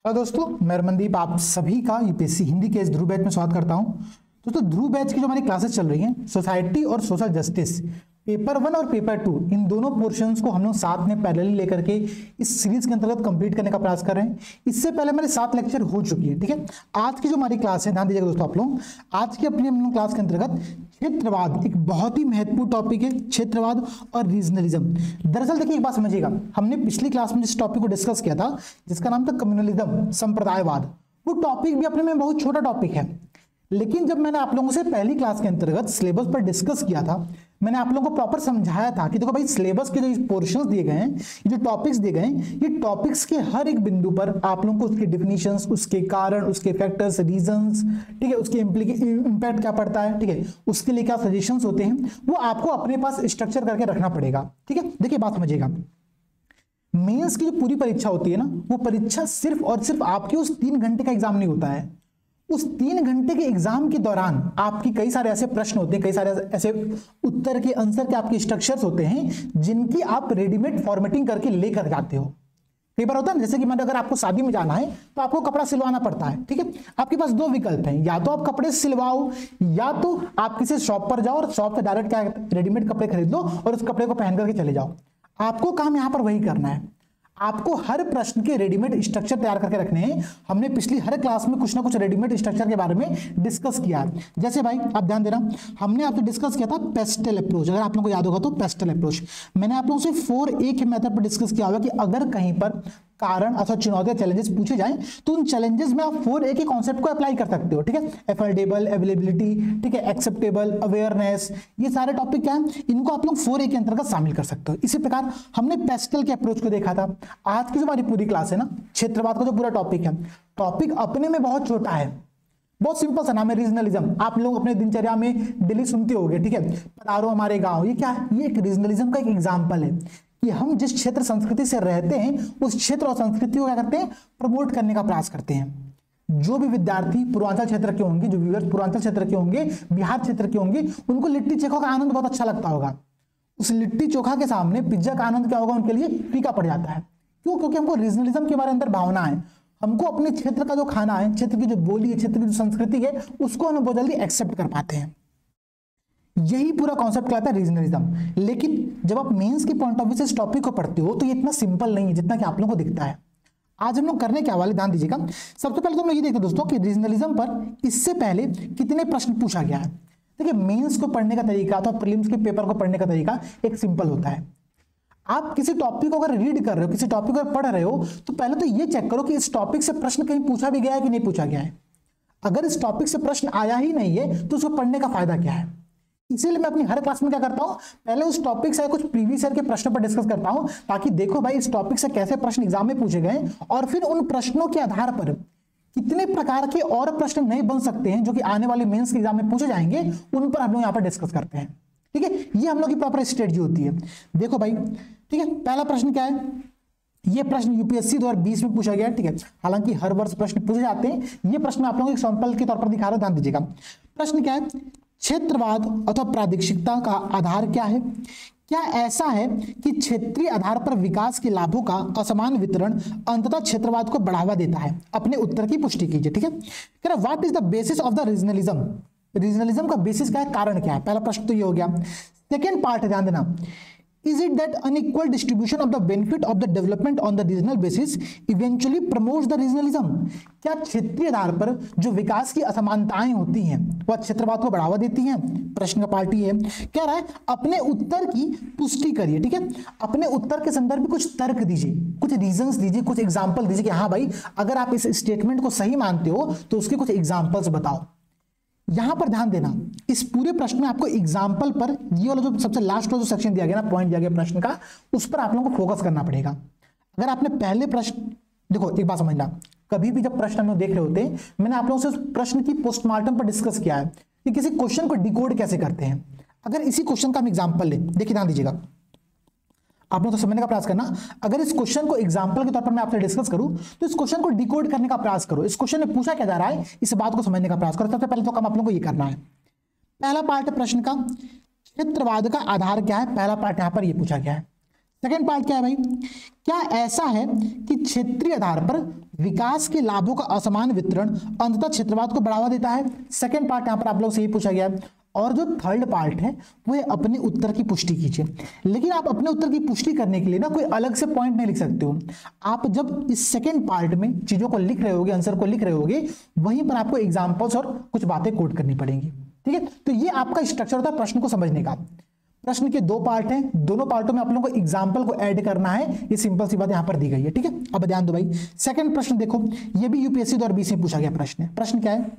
Hello दोस्तों, मैं रमनदीप आप सभी का यूपीएससी हिंदी के इस ध्रुव बैच में स्वागत करता हूं। दोस्तों, ध्रुव बैच की जो हमारी क्लासेस चल रही हैं, सोसाइटी और सोशल जस्टिस पेपर 1 और पेपर 2, इन दोनों पोर्शंस को हम लोग साथ में पैरेलली लेकर के इस सीरीज के अंतर्गत कंप्लीट करने का प्रयास कर रहे हैं। इससे पहले हमारे 7 लेक्चर हो चुकी है। ठीक है, आज की जो हमारी क्लास है, ध्यान दीजिएगा दोस्तों आप लोग, आज की अपनी हम लोग क्लास के अंतर्गत क्षेत्रवाद, एक बहुत ही महत्वपूर्ण टॉपिक है, क्षेत्रवाद और रीजनलिज्म। दरअसल देखिए, एक बात समझिएगा, हमने पिछली क्लास में जिस टॉपिक को डिस्कस किया था, जिसका नाम था कम्युनलिज्म, संप्रदायवाद, वो टॉपिक भी अपने में बहुत छोटा टॉपिक है। लेकिन जब मैंने आप लोगों से पहली क्लास के अंतर्गत सिलेबस पर डिस्कस किया था, मैंने आप लोगों को प्रॉपर समझाया था कि देखो भाई, सिलेबस के जो पोर्शंस दिए गए हैं, ये जो टॉपिक्स दिए गए हैं, ये टॉपिक्स के हर एक बिंदु पर आप लोगों को उसके डिफिनीशंस, उसके कारण, उसके फैक्टर्स, रीजंस, ठीक है, उसके इंपैक्ट क्या पड़ता है, ठीक है, उसके लिए क्या सजेशंस होते हैं, वो आपको अपने पास स्ट्रक्चर करके रखना पड़ेगा। ठीक है, देखिए बात समझिएगा, मेंस की जो पूरी परीक्षा होती है ना, वो परीक्षा सिर्फ और सिर्फ आपके उस 3 घंटे का एग्जाम नहीं होता है। उस 3 घंटे के एग्जाम के दौरान आपकी कई सारे ऐसे प्रश्न होते हैं, कई सारे ऐसे उत्तर के आंसर के आपके स्ट्रक्चर्स होते हैं, जिनकी आप रेडीमेड फॉर्मेटिंग करके लेकर जाते हो। कई बार होता है, जैसे कि मतलब अगर आपको शादी में जाना है तो आपको कपड़ा सिलवाना पड़ता है। ठीक है, आपके पास 2 विकल्प हैं, या तो आप कपड़े सिलवाओ, या तो आप किसी शॉप पर जाओ और शॉप से डायरेक्ट क्या रेडीमेड कपड़े खरीद लो और उस कपड़े को पहन करके चले जाओ। आपको काम यहां पर वही करना है, आपको हर प्रश्न के रेडीमेड स्ट्रक्चर तैयार करके रखने हैं। हमने पिछली हर क्लास में कुछ ना कुछ रेडीमेड स्ट्रक्चर के बारे में डिस्कस किया है। जैसे भाई आप ध्यान देना, हमने आपसे डिस्कस किया था पेस्टल अप्रोच, अगर आप लोगों को याद होगा तो पेस्टल अप्रोच मैंने आप लोगों से 4A के मेथड पर डिस्कस किया होगा कि अगर कहीं पर कारण अथवा चुनौतियां, चैलेंजेस पूछे जाएं तो उन चैलेंजेस में आप 4A के कॉन्सेप्ट को अप्लाई कर सकते हो। ठीक है, एफोर्डेबल, अवेलेबिलिटी, ठीक है, एक्सेप्टेबल, अवेयरनेस, ये सारे टॉपिक क्या है, इनको आप लोग 4A के अंतर्गत शामिल कर सकते हो। इसी प्रकार हमने पेस्टल के अप्रोच को देखा था। आज की जो हमारी पूरी क्लास है ना, क्षेत्रवाद का जो पूरा टॉपिक है, टॉपिक अपने में बहुत छोटा है, बहुत सिंपल सा नाम है रीजनलिज्म। आप लोग अपने दिनचर्या में डेली सुनते होंगे, ठीक है, पधारो हमारे गांव, ये क्या है, ये एक रीजनलिज्म का एक एग्जांपल है कि हम जिस क्षेत्र संस्कृति से रहते हैं, उस क्षेत्र और संस्कृति को क्या करते हैं, प्रमोट करने का प्रयास करते हैं। जो भी विद्यार्थी पूर्वांचल क्षेत्र के होंगे, जो व्यूअर्स पूर्वांचल क्षेत्र के होंगे, बिहार क्षेत्र के होंगे, उनको लिट्टी चोखा का आनंद बहुत अच्छा लगता होगा। उस लिट्टी चोखा के सामने पिज्जा का आनंद क्या होगा, उनके लिए फीका पड़ जाता है। क्यों? क्योंकि हमको रीजनलिज्म के बारे अंदर भावना है, हमको अपने क्षेत्र का जो खाना है, क्षेत्र की जो बोली है, क्षेत्र की जो संस्कृति है, उसको हम बहुत जल्दी एक्सेप्ट कर पाते हैं। यही पूरा कॉन्सेप्ट कहलाता है रीजनलिज्म। लेकिन जब आप मेंस के पॉइंट ऑफ व्यू से इस टॉपिक को पढ़ते हो तो ये इतना सिंपल नहीं है जितना कि आप लोगों को दिखता है। आज हम लोग करने के हवाले ध्यान दीजिएगा। सबसे पहले तो हम लोग ये देखते हैं दोस्तों कि रीजनलिज्म पर इससे पहले कितने प्रश्न पूछा गया है। देखिए, मेंस को पढ़ने का तरीका अथवा प्रीलिम्स के पेपर को पढ़ने का तरीका एक सिंपल होता है। आप किसी टॉपिक को अगर रीड कर रहे हो, किसी टॉपिक को पढ़ रहे हो, तो पहले तो ये चेक करो कि इस टॉपिक से प्रश्न कहीं पूछा भी गया है कि नहीं पूछा गया है। अगर इस टॉपिक से प्रश्न आया ही नहीं है तो उसको पढ़ने का फायदा क्या है। इसीलिए मैं अपनी हर क्लास में क्या करता हूं, पहले उस टॉपिक से कुछ प्रीवियस ईयर के प्रश्न पर डिस्कस करता हूं, ताकि देखो भाई इस टॉपिक से कैसे प्रश्न एग्जाम में पूछे गए और फिर उन प्रश्नों के आधार पर कितने प्रकार के और प्रश्न नहीं बन सकते हैं जो कि आने वाले मेंस के एग्जाम में पूछे जाएंगे, उन पर हम लोग यहां पर डिस्कस करते हैं। ठीक है, ये हम लोग की प्रॉपर स्ट्रेटजी होती है। देखो भाई, ठीक है, पहला प्रश्न क्या है, ये प्रश्न यूपीएससी 2020 में पूछा गया। ठीक है, हालांकि हर वर्ष प्रश्न पूछे जाते हैं, ये प्रश्न आप लोगों को सैंपल के तौर पर दिखा रहा हूं, ध्यान दीजिएगा। प्रश्न क्या है, क्षेत्रवाद अथवा प्रादेशिकता का आधार क्या है? क्या ऐसा है कि क्षेत्रीय आधार पर विकास के लाभों का असमान वितरण अंततः क्षेत्रवाद को बढ़ावा देता है? अपने उत्तर की पुष्टि कीजिए। ठीक है, कह रहा what is the basis of the regionalism? Regionalism का बेसिस क्या है, कारण क्या है? पहला प्रश्न तो ये हो गया। सेकेंड पार्ट है, ध्यान देना, is it that unequal distribution of the benefit of the development on the regional basis eventually promotes the regionalism? क्या क्षेत्रीय आधार पर जो विकास की असमानताएं होती हैं वह क्षेत्रवाद को बढ़ावा देती हैं? प्रश्न का पार्ट ये है। कह रहा है अपने उत्तर की पुष्टि करिए। ठीक है, अपने उत्तर के संदर्भ में कुछ तर्क दीजिए, कुछ रीजंस दीजिए, कुछ एग्जांपल दीजिए कि हाँ भाई, अगर आप इस स्टेटमेंट को सही मानते हो तो उसके कुछ एग्जांपल्स बताओ। यहां पर ध्यान देना, इस पूरे प्रश्न में आपको एग्जाम्पल पर, ये वाला जो सबसे लास्ट वाला जो सेक्शन दिया गया ना, पॉइंट दिया गया प्रश्न का, उस पर आप लोगों को फोकस करना पड़ेगा। अगर आपने पहले प्रश्न, देखो एक बात समझना, कभी भी जब प्रश्न हम लोग देख रहे होते हैं, मैंने आप लोगों से उस प्रश्न की पोस्टमार्टम पर डिस्कस किया है कि किसी क्वेश्चन को डिकोड कैसे करते हैं। अगर इसी क्वेश्चन का हम एग्जाम्पल लें, देखिए ध्यान दीजिएगा, आप लोग तो समझने का प्रयास करना। अगर इस क्वेश्चन को एग्जांपल के तौर पर मैं आपसे डिस्कस करूं तो इस क्वेश्चन को डिकोड करने का प्रयास करो। इस क्वेश्चन में पूछा क्या जा रहा है, इस बात को समझने का प्रयास करो। सबसे पहले तो काम आप लोगों को ये करना है। पहला पार्ट है प्रश्न का, क्षेत्रवाद का आधार क्या है, पहला पार्ट यहां पर ये पूछा गया है। सेकेंड पार्ट क्या है भाई, क्या ऐसा है कि क्षेत्रीय आधार पर विकास के लाभों का असमान वितरण अंततः क्षेत्रवाद को बढ़ावा देता है? सेकेंड पार्ट यहां पर आप लोग से ही पूछा गया है। और जो थर्ड पार्ट है वो है अपने उत्तर की पुष्टि कीजिए। लेकिन आप अपने उत्तर की पुष्टि करने के लिए ना कोई अलग से पॉइंट नहीं लिख सकते हो। आप जब इस सेकेंड पार्ट में चीजों को लिख रहे होगे, आंसर को लिख रहे होगे, वहीं पर आपको एग्जांपल्स और कुछ बातें कोट करनी पड़ेंगी। ठीक है, तो ये आपका स्ट्रक्चर होता है प्रश्न को समझने का। प्रश्न के दो पार्ट हैं, दोनों पार्टों में आप लोगों को एग्जांपल को ऐड करना है। ये सिंपल सी बात यहां पर दी गई है। ठीक है, अब ध्यान दो भाई, सेकंड प्रश्न देखो, ये भी यूपीएससी 2020 में पूछा गया प्रश्न है। प्रश्न क्या है,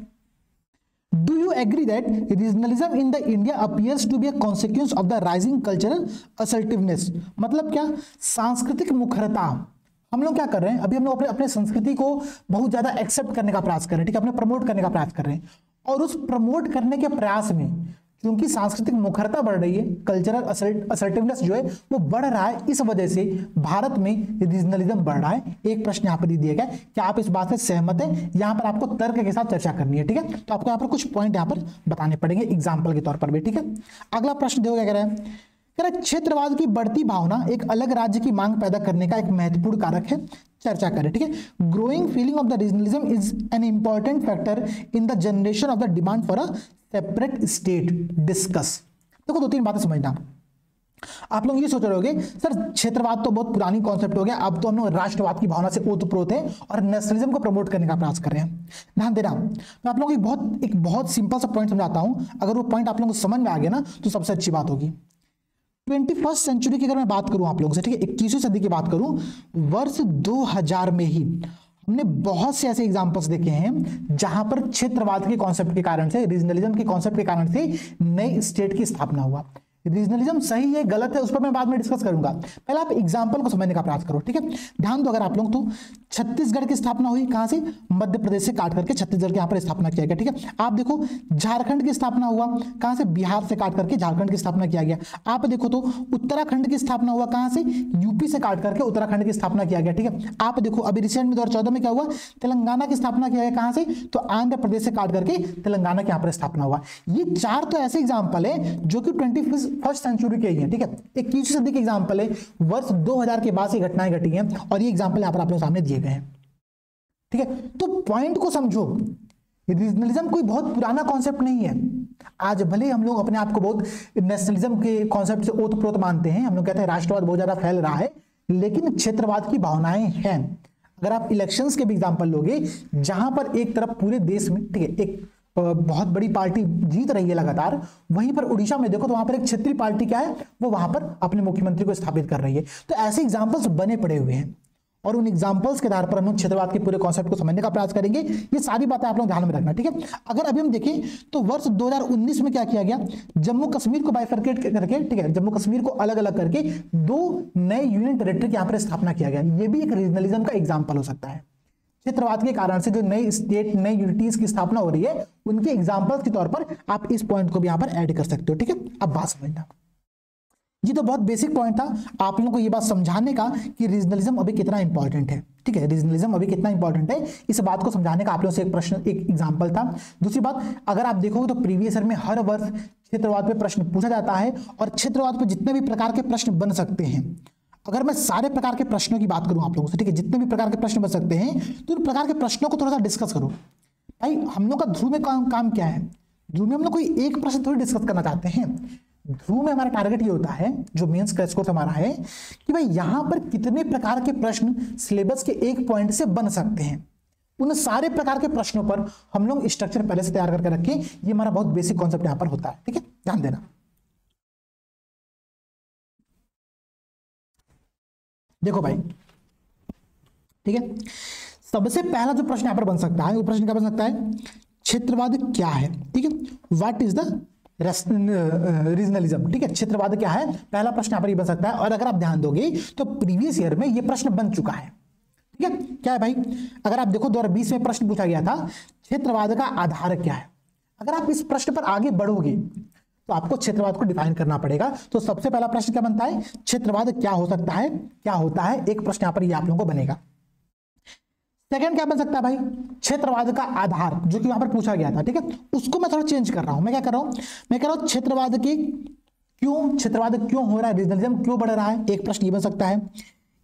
do you agree that regionalism in the India appears to be a consequence of the rising cultural assertiveness? मतलब क्या, सांस्कृतिक मुखरता। हम लोग क्या कर रहे हैं, अभी हम लोग अपने संस्कृति को बहुत ज्यादा एक्सेप्ट करने का प्रयास कर रहे हैं। ठीक है, अपने प्रमोट करने का प्रयास कर रहे हैं, और उस प्रमोट करने के प्रयास में क्योंकि सांस्कृतिक मुखरता बढ़ रही है, कल्चरल असर्टिवनेस जो है वो बढ़ रहा है, इस वजह से भारत में रीजनलिज्म बढ़ रहा है। एक प्रश्न यहां पर दिया गया, क्या आप इस बात से सहमत हैं? यहां पर आपको तर्क के साथ चर्चा करनी है। ठीक है, तो आपको यहां पर कुछ पॉइंट यहां पर बताने पड़ेंगे एग्जाम्पल के तौर पर भी। ठीक है, अगला प्रश्न देखो क्या कह रहा है, क्षेत्रवाद की बढ़ती भावना एक अलग राज्य की मांग पैदा करने का एक महत्वपूर्ण कारक है, चर्चा करें। ठीक है, growing feeling of the regionalism is an important factor in the generation of the demand for a separate state, discuss. देखो, दो तीन बातें समझना। आप लोग ये सोच रहे होगे सर क्षेत्रवाद तो बहुत पुरानी कॉन्सेप्ट हो गया, अब तो हम लोग राष्ट्रवाद की भावना से ओतप्रोत है और नेशनलिज्म को प्रमोट करने का प्रयास कर रहे हैं। ध्यान देना, मैं आप लोगों को एक बहुत सिंपल सा पॉइंट समझाता हूं। अगर वो पॉइंट आप लोगों को समझ में आ गया ना तो सबसे अच्छी बात होगी। 21वीं सेंचुरी की अगर मैं बात करूं आप लोगों से, ठीक है, 21वीं सदी की बात करूं, वर्ष 2000 में ही हमने बहुत से ऐसे एग्जांपल्स देखे हैं जहां पर क्षेत्रवाद के कॉन्सेप्ट के कारण से, रीजनलिज्म के कॉन्सेप्ट के कारण से नई स्टेट की स्थापना हुआ। रीजनलिज्म सही है गलत है उस पर मैं बाद में डिस्कस करूंगा, पहले आप एग्जांपल को समझने का प्रयास करो। ठीक है, ध्यान दो, अगर आप लोग तो छत्तीसगढ़ की स्थापना हुई कहां से, मध्य प्रदेश से काट करके छत्तीसगढ़ के यहां पर स्थापना किया गया। ठीक है, आप देखो झारखंड की स्थापना हुआ कहां से, बिहार से काट करके झारखंड की स्थापना किया गया। आप देखो तो उत्तराखंड की स्थापना हुआ कहां से, यूपी से काट करके उत्तराखंड की स्थापना किया गया। ठीक है, आप देखो अभी रिसेंट में 2014 में क्या हुआ, तेलंगाना की स्थापना किया गया कहां से, तो आंध्र प्रदेश से काट करके तेलंगाना के यहां पर स्थापना हुआ। ये चार तो ऐसे एग्जाम्पल है जो कि 21वीं सेंचुरी के ही है। ठीक है, 21वीं सदी के एग्जाम्पल है, वर्ष 2000 के बाद से घटनाएं घटी हैं और ये एग्जाम्पल यहां पर आप लोगों के सामने दिए गए हैं। ठीक है, तो पॉइंट को समझो, रीजनलिज्म कोई बहुत पुराना कॉन्सेप्ट नहीं है। आज भले हम लोग अपने आप को बहुत नेशनलिज्म के कॉन्सेप्ट से ओतप्रोत मानते हैं, हम लोग कहते हैं राष्ट्रवाद बहुत ज्यादा फैल रहा है, लेकिन क्षेत्रवाद की भावनाएं हैं। अगर आप इलेक्शंस के भी एग्जाम्पल लोगे जहां पर एक तरफ पूरे देश में, ठीक है, एक बहुत बड़ी पार्टी जीत रही है लगातार, वहीं पर उड़ीसा में देखो तो वहां पर एक क्षेत्रीय पार्टी क्या है, वो वहां पर अपने मुख्यमंत्री को स्थापित कर रही है। तो ऐसे एग्जाम्पल्स बने पड़े हुए हैं और उन एग्जाम्पल्स के आधार पर हम लोग क्षेत्रवाद के पूरे कॉन्सेप्ट को समझने का प्रयास करेंगे। ये सारी बातें आप लोग ध्यान में रखना। ठीक है, अगर अभी हम देखें तो वर्ष 2019 में क्या किया गया, जम्मू कश्मीर को बाइफरकेट करके, ठीक है, जम्मू कश्मीर को अलग अलग करके 2 नए यूनियन टेरिटरी की यहां पर स्थापना किया गया। ये भी एक रीजनलिज्म का एग्जाम्पल हो सकता है। क्षेत्रवाद के कारण से जो नई स्टेट, नई यूनिटीज की स्थापना हो रही है, उनके एग्जाम्पल्स के तौर पर आप इस पॉइंट को भी यहां पर ऐड कर सकते हो। ठीक है, अब बात समझना, ये तो बहुत बेसिक पॉइंट था आप लोगों को ये बात समझाने का कि रीजनलिज्म अभी कितना इंपॉर्टेंट है। ठीक है, रीजनलिज्म अभी कितना इंपॉर्टेंट है, इस बात को समझाने का आप लोगों से एक प्रश्न, एक एग्जांपल था। दूसरी बात, अगर आप देखोगे तो प्रीवियस ईयर में हर वर्ष क्षेत्रवाद पे प्रश्न पूछा जाता है और क्षेत्रवाद पे जितने भी प्रकार के प्रश्न बन सकते हैं, अगर मैं सारे प्रकार के प्रश्नों की बात करूं आप लोगों से, ठीक है, जितने भी प्रकार के प्रश्न बन सकते हैं, तो उन प्रकार के प्रश्नों को थोड़ा सा डिस्कस करो। भाई हम लोग का ध्रुव में काम क्या है, ध्रुव में हम लोग कोई एक प्रश्न थोड़ी डिस्कस करना चाहते हैं। ध्रुव में हमारा टारगेट ये होता है, जो मेंस क्रैश कोर्स हमारा है, कि भाई यहां पर कितने प्रकार के प्रश्न सिलेबस के एक पॉइंट से बन सकते हैं। उन सारे प्रकार के प्रश्नों पर हम लोग स्ट्रक्चर पहले से तैयार करके रखें। ये हमारा बहुत बेसिक कॉन्सेप्ट यहां पर होता है। ठीक है, ध्यान देना। देखो भाई, ठीक है, सबसे पहला जो प्रश्न यहां पर बन सकता है, वो प्रश्न क्या बन सकता है, क्षेत्रवाद क्या है। ठीक है, व्हाट इज द रीजनलिज्म। ठीक है, क्षेत्रवाद क्या है, पहला प्रश्न यहां पर ये बन सकता है। और अगर आप ध्यान दोगे तो प्रीवियस ईयर में ये प्रश्न बन चुका है। ठीक है, क्या है भाई, अगर आप देखो 2020 में प्रश्न पूछा गया था, क्षेत्रवाद का आधार क्या है। अगर आप इस प्रश्न पर आगे बढ़ोगे तो आपको क्षेत्रवाद को डिफाइन करना पड़ेगा। तो सबसे पहला प्रश्न क्या बनता है, क्षेत्रवाद क्या हो सकता है, क्या होता है, एक प्रश्न यहां पर ये आप लोगों को बनेगा। सेकंड क्या बन सकता है भाई, क्षेत्रवाद का आधार, जो कि वहां पर पूछा गया था। ठीक है, उसको मैं थोड़ा चेंज कर रहा हूं। मैं क्या कर रहा हूं, मैं कह रहा हूं क्षेत्रवाद की क्यों क्षेत्रवाद क्यों हो रहा है, रीजनलिज्म क्यों बढ़ रहा है, एक प्रश्न ये बन सकता है।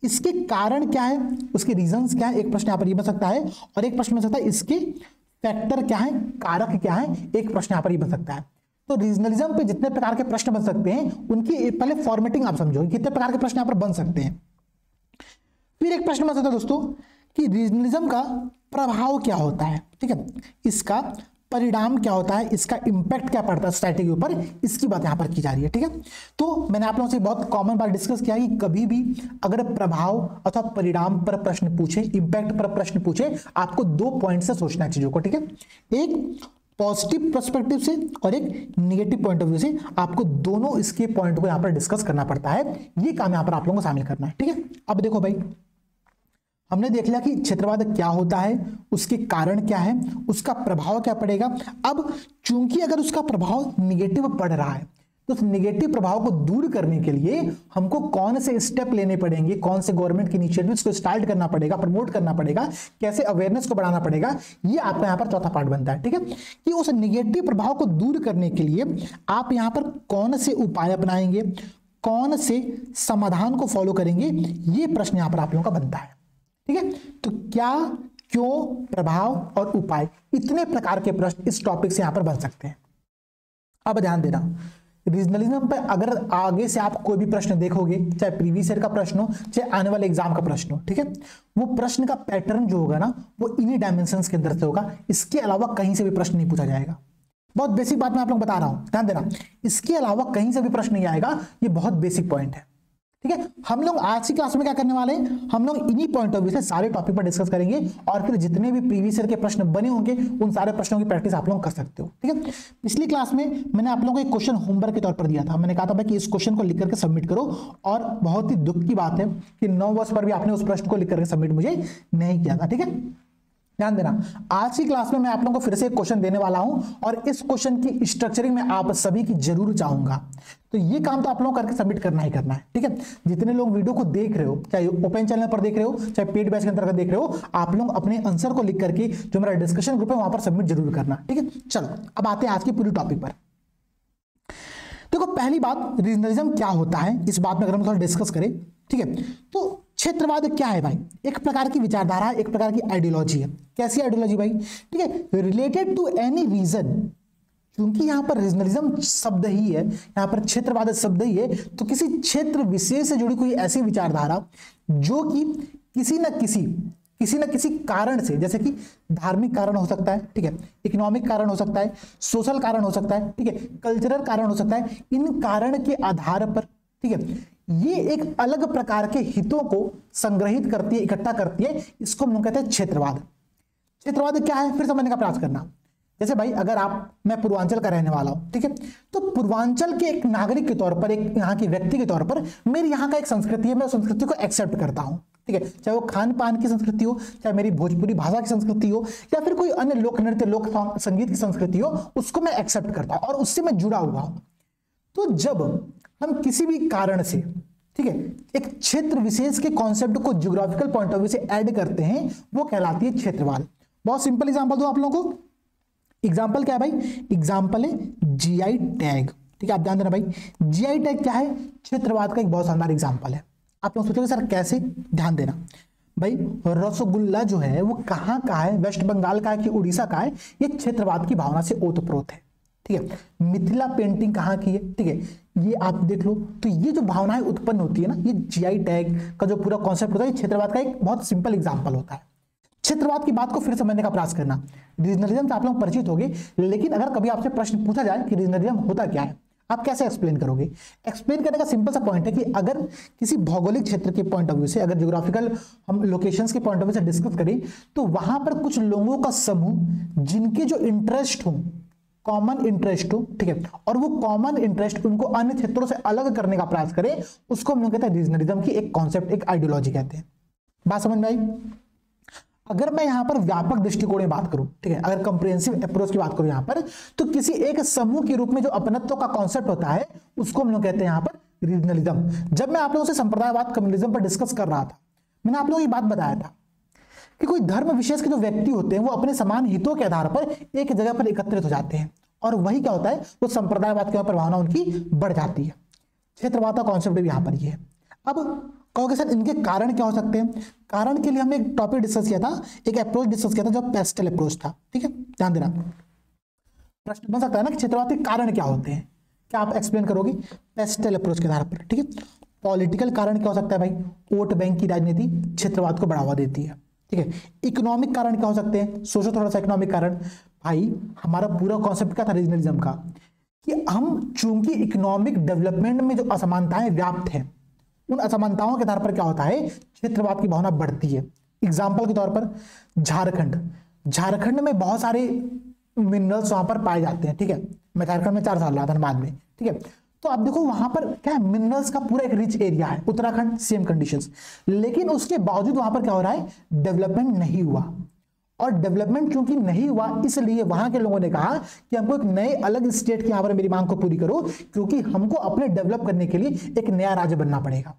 इसके कारण क्या है, उसके रीजंस क्या है, एक प्रश्न यहां पर ये बन सकता है। और एक प्रश्न बन सकता है इसके फैक्टर क्या है, कारक क्या है, एक प्रश्न यहां पर ये बन सकता है। तो रीजनलिज्म पे जितने प्रकार के प्रश्न बन सकते हैं उनकी पहले फॉर्मेटिंग आप समझो, कितने प्रकार के प्रश्न यहां पर बन सकते हैं। फिर एक प्रश्न बन सकता है दोस्तों कि रीजनलिज्म का प्रभाव क्या होता है, ठीक है, इसका परिणाम क्या होता है, इसका इंपैक्ट क्या पड़ता है सोसाइटी के ऊपर, इसकी बात यहां पर की जा रही है, ठीक है। तो मैंने आप लोगों से बहुत कॉमन बात डिस्कस किया कि कभी भी अगर प्रभाव अथवा परिणाम पर प्रश्न पूछे, इंपैक्ट पर प्रश्न पूछे, आपको 2 पॉइंट से सोचना है चीजों को, ठीक है। एक पॉजिटिव पर्सपेक्टिव से और एक निगेटिव पॉइंट ऑफ व्यू से, आपको दोनों इसके पॉइंट को यहां पर डिस्कस करना पड़ता है। ये काम यहां पर आप लोगों को शामिल करना है, ठीक है। अब देखो भाई, हमने देख लिया कि क्षेत्रवाद क्या होता है, उसके कारण क्या है, उसका प्रभाव क्या पड़ेगा। अब चूंकि अगर उसका प्रभाव निगेटिव पड़ रहा है तो उस निगेटिव प्रभाव को दूर करने के लिए हमको कौन से स्टेप लेने पड़ेंगे, कौन से गवर्नमेंट की इनिशिएटिव्स को स्टार्ट करना पड़ेगा, प्रमोट करना पड़ेगा, कैसे अवेयरनेस को बढ़ाना पड़ेगा, ये आपका यहां पर चौथा पार्ट बनता है, ठीक है। कि उस निगेटिव प्रभाव को दूर करने के लिए आप यहां पर कौन से उपाय अपनाएंगे, कौन से समाधान को फॉलो करेंगे, ये प्रश्न यहां पर आप लोगों का बनता है, ठीक है। तो क्या, क्यों, प्रभाव और उपाय, इतने प्रकार के प्रश्न इस टॉपिक से यहां पर बन सकते हैं। अब ध्यान देना, रीजनलिज्म पे अगर आगे से आप कोई भी प्रश्न देखोगे, चाहे प्रीवियस ईयर का प्रश्न हो, चाहे आने वाले एग्जाम का प्रश्न हो, ठीक है, वो प्रश्न का पैटर्न जो होगा ना, वो इन्हीं डायमेंशंस के अंदर से होगा। इसके अलावा कहीं से भी प्रश्न नहीं पूछा जाएगा। बहुत बेसिक बात मैं आप लोग बता रहा हूं, ध्यान देना, इसके अलावा कहीं से भी प्रश्न नहीं आएगा। ये बहुत बेसिक पॉइंट है, ठीक है। हम लोग आज की क्लास में क्या करने वाले हैं, हम लोग इन्हीं पॉइंट ऑफ व्यू से सारे टॉपिक पर डिस्कस करेंगे और फिर जितने भी प्रीवियस ईयर के प्रश्न बने होंगे उन सारे प्रश्नों की प्रैक्टिस आप लोग कर सकते हो, ठीक है। पिछली क्लास में मैंने आप लोगों को एक क्वेश्चन होमवर्क के तौर पर दिया था। मैंने कहा था भाई कि इस क्वेश्चन को लिख करके सबमिट करो, और बहुत ही दुख की बात है कि 9 वर्ष पर भी आपने उस प्रश्न को लिख करके सबमिट मुझे नहीं किया था, ठीक है। ध्यान देना, आज की क्लास में मैं आप लोगों को फिर से एक क्वेश्चन देने वाला हूं और इस क्वेश्चन की स्ट्रक्चरिंग में आप सभी की जरूर चाहूंगा। तो ये काम तो आप लोगों को करके सबमिट करना ही करना है, ठीक है। जितने लोग वीडियो को देख रहे हो, चाहे ओपन चैनल पर देख रहे हो, चाहे पेड बैच के अंतर्गत देख रहे हो, आप लोग अपने आंसर को लिख करके जो मेरा डिस्कशन ग्रुप है वहां पर सबमिट जरूर करना, ठीक है। चलो अब आते हैं आज की पूरी टॉपिक पर। देखो पहली बात, रीजनलिज्म क्या होता है, इस बात में अगर हम थोड़ा डिस्कस करें, ठीक है। तो क्षेत्रवाद क्या है भाई, एक प्रकार की विचारधारा, एक प्रकार की आइडियोलॉजी है। कैसी आइडियोलॉजी भाई, ठीक है, रिलेटेड टू एनी रीजन। क्योंकि यहां पर रीजनलिज्म शब्द ही है, यहां पर क्षेत्रवाद शब्द ही है, तो किसी क्षेत्र विशेष से जुड़ी कोई ऐसी विचारधारा जो कि किसी न किसी कारण से, जैसे कि धार्मिक कारण हो सकता है, ठीक है, इकोनॉमिक कारण हो सकता है, सोशल कारण हो सकता है, ठीक है, कल्चरल कारण हो सकता है, इन कारण के आधार पर, ठीक है, ये एक अलग प्रकार के हितों को संग्रहित करती है, इकट्ठा करती है। इसको हम लोग कहते हैं क्षेत्रवाद। क्षेत्रवाद क्या है, फिर समझने का प्रयास करना। जैसे भाई अगर मैं पूर्वांचल का रहने वाला हूं, ठीक है, तो पूर्वांचल के एक नागरिक के तौर पर, एक यहाँ के व्यक्ति के तौर पर मेरी यहाँ का एक संस्कृति है, मैं संस्कृति को एक्सेप्ट करता हूं, ठीक है, चाहे वो खान पान की संस्कृति हो, चाहे मेरी भोजपुरी भाषा की संस्कृति हो, या फिर कोई अन्य लोक नृत्य, लोक संगीत की संस्कृति हो, उसको मैं एक्सेप्ट करता हूं और उससे मैं जुड़ा हुआ हूं। तो जब हम किसी भी कारण से, ठीक है, एक क्षेत्र विशेष के कॉन्सेप्ट को ज्योग्राफिकल पॉइंट ऑफ व्यू से ऐड करते हैं, वो कहलाती है क्षेत्रवाद। बहुत सिंपल एग्जांपल दूं आप लोगों को। एग्जांपल क्या है भाई, एग्जांपल है जीआई टैग, ठीक है। आप ध्यान देना भाई, जीआई टैग क्या है, क्षेत्रवाद का एक बहुत शानदार एग्जांपल है। आप लोग सोचोगे सर कैसे, ध्यान देना भाई, रसगुल्ला जो है वो कहाँ का है, वेस्ट बंगाल का है कि उड़ीसा का है, ये क्षेत्रवाद की भावना से ओतप्रोत है, ठीक है। मिथिला पेंटिंग कहाँ की है, ठीक है, ये आप देख लो। तो ये जो भावनाएं उत्पन्न होती है ना, ये जीआई टैग का जो पूरा कॉन्सेप्ट होता है, ये क्षेत्रवाद का एक बहुत सिंपल एग्जांपल होता है। क्षेत्रवाद की बात को फिर समझने का प्रयास करना। रीजनलिज्म से आप लोग परिचित होंगे, लेकिन अगर कभी आपसे प्रश्न पूछा जाए कि रीजनलिज्म होता क्या है, आप कैसे एक्सप्लेन करोगे। एक्सप्लेन करने का सिंपल सा पॉइंट है कि अगर किसी भौगोलिक क्षेत्र के पॉइंट ऑफ व्यू से, अगर ज्योग्राफिकल हम लोकेशंस के पॉइंट ऑफ व्यू से डिस्कस करें, तो वहां पर कुछ लोगों का समूह जिनके जो इंटरेस्ट हो, कॉमन इंटरेस्ट हो, ठीक है, और वो कॉमन इंटरेस्ट उनको अन्य क्षेत्रों से अलग करने का प्रयास करें, उसको हम लोग कहते हैं रीजनलिज्म की एक कॉन्सेप्ट, एक आइडियोलॉजी कहते हैं। बात समझ में आई। अगर मैं यहां पर व्यापक दृष्टिकोण में बात करूं, ठीक है, अगर कंप्रिहेंसिव अप्रोच की बात करूं यहां पर, तो किसी एक समूह के रूप में जो अपनत्व का कॉन्सेप्ट होता है, उसको हम लोग कहते हैं यहां पर रीजनलिज्म। जब मैं आप लोगों से संप्रदायवाद कम्युनिज्म पर डिस्कस कर रहा था, मैंने आप लोगों को ये बात बताया था कि कोई धर्म विशेष के जो व्यक्ति होते हैं वो अपने समान हितों के आधार पर एक जगह पर एकत्रित हो जाते हैं, और वही क्या होता है, वो संप्रदायवाद की प्रभावना उनकी बढ़ जाती है। क्षेत्रवाद का कॉन्सेप्ट भी यहाँ पर ये है। अब कहोगे सर इनके कारण क्या हो सकते हैं? कारण के लिए हमने एक टॉपिक डिस्कस किया था, एक अप्रोच डिस्कस किया था जो पेस्टल अप्रोच था। ठीक है, ध्यान देना, प्रश्न बन सकता है ना कि क्षेत्रवाद के कारण क्या होते हैं, क्या आप एक्सप्लेन करोगे पेस्टल अप्रोच के आधार पर। ठीक है, पॉलिटिकल कारण क्या हो सकता है भाई? वोट बैंक की राजनीति क्षेत्रवाद को बढ़ावा देती है। ठीक है, इकोनॉमिक कारण क्या हो सकते हैं? सोचो थोड़ा सा इकोनॉमिक कारण। भाई हमारा पूरा कॉन्सेप्ट क्या था रीजनलिज्म का, कि हम चूंकि इकोनॉमिक डेवलपमेंट में जो असमानताएं व्याप्त हैं, उन असमानताओं के आधार पर क्या होता है? क्षेत्रवाद की भावना बढ़ती है। एग्जाम्पल के तौर पर झारखंड में बहुत सारे मिनरल्स वहां पर पाए जाते हैं। ठीक है, मैं झारखंड में 4 साल रहा धनबाद में। ठीक है, तो आप देखो वहां पर क्या है, मिनरल्स का पूरा एक रिच एरिया है। उत्तराखंड सेम कंडीशंस, लेकिन उसके बावजूद वहां पर क्या हो रहा है? डेवलपमेंट नहीं हुआ। और डेवलपमेंट क्योंकि नहीं हुआ, इसलिए वहां के लोगों ने कहा कि हमको एक नए अलग स्टेट की यहां पर मेरी मांग को पूरी करो, क्योंकि हमको अपने डेवलप करने के लिए एक नया राज्य बनना पड़ेगा।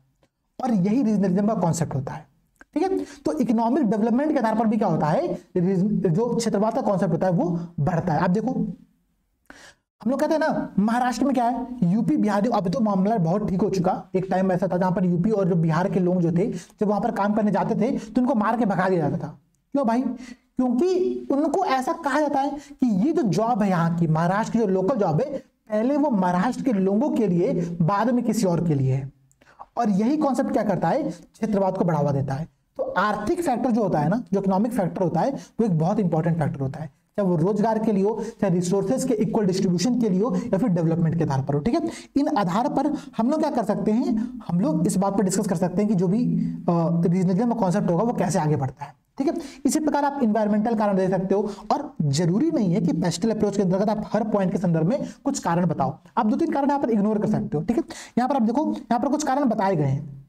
और यही रीजनलिज्म का कॉन्सेप्ट होता है। ठीक है, तो इकोनॉमिक डेवलपमेंट के आधार पर भी क्या होता है? जो क्षेत्रवाद का कॉन्सेप्ट होता है वो बढ़ता है। आप देखो हम लोग कहते हैं ना, महाराष्ट्र में क्या है, यूपी बिहार, अब तो मामला बहुत ठीक हो चुका। एक टाइम ऐसा था जहां पर यूपी और जो बिहार के लोग जो थे, जब वहां पर काम करने जाते थे तो उनको मार के भगा दिया जाता था। क्यों भाई? क्योंकि उनको ऐसा कहा जाता है कि ये जो जॉब है यहाँ की, महाराष्ट्र की जो लोकल जॉब है, पहले वो महाराष्ट्र के लोगों के लिए, बाद में किसी और के लिए है। और यही कॉन्सेप्ट क्या करता है? क्षेत्रवाद को बढ़ावा देता है। तो आर्थिक फैक्टर जो होता है ना, जो इकोनॉमिक फैक्टर होता है, वो एक बहुत इंपॉर्टेंट फैक्टर होता है, चाहे वो रोजगार के लिए हो, चाहे रिसोर्सेज के इक्वल डिस्ट्रीब्यूशन के लिए हो, या फिर डेवलपमेंट के आधार पर हो। ठीक है, इन आधार पर हम लोग क्या कर सकते हैं? हम लोग इस बात पर डिस्कस कर सकते हैं कि जो भी रीजनलिज्म का कॉन्सेप्ट होगा वो कैसे आगे बढ़ता है। ठीक है, इसी प्रकार आप इन्वायरमेंटल कारण दे सकते हो, और जरूरी नहीं है कि पेस्टल अप्रोच के अंतर्गत आप हर पॉइंट के संदर्भ में कुछ कारण बताओ। आप 2-3 कारण यहाँ पर इग्नोर कर सकते हो। ठीक है, यहाँ पर आप देखो, यहाँ पर कुछ कारण बताए गए हैं,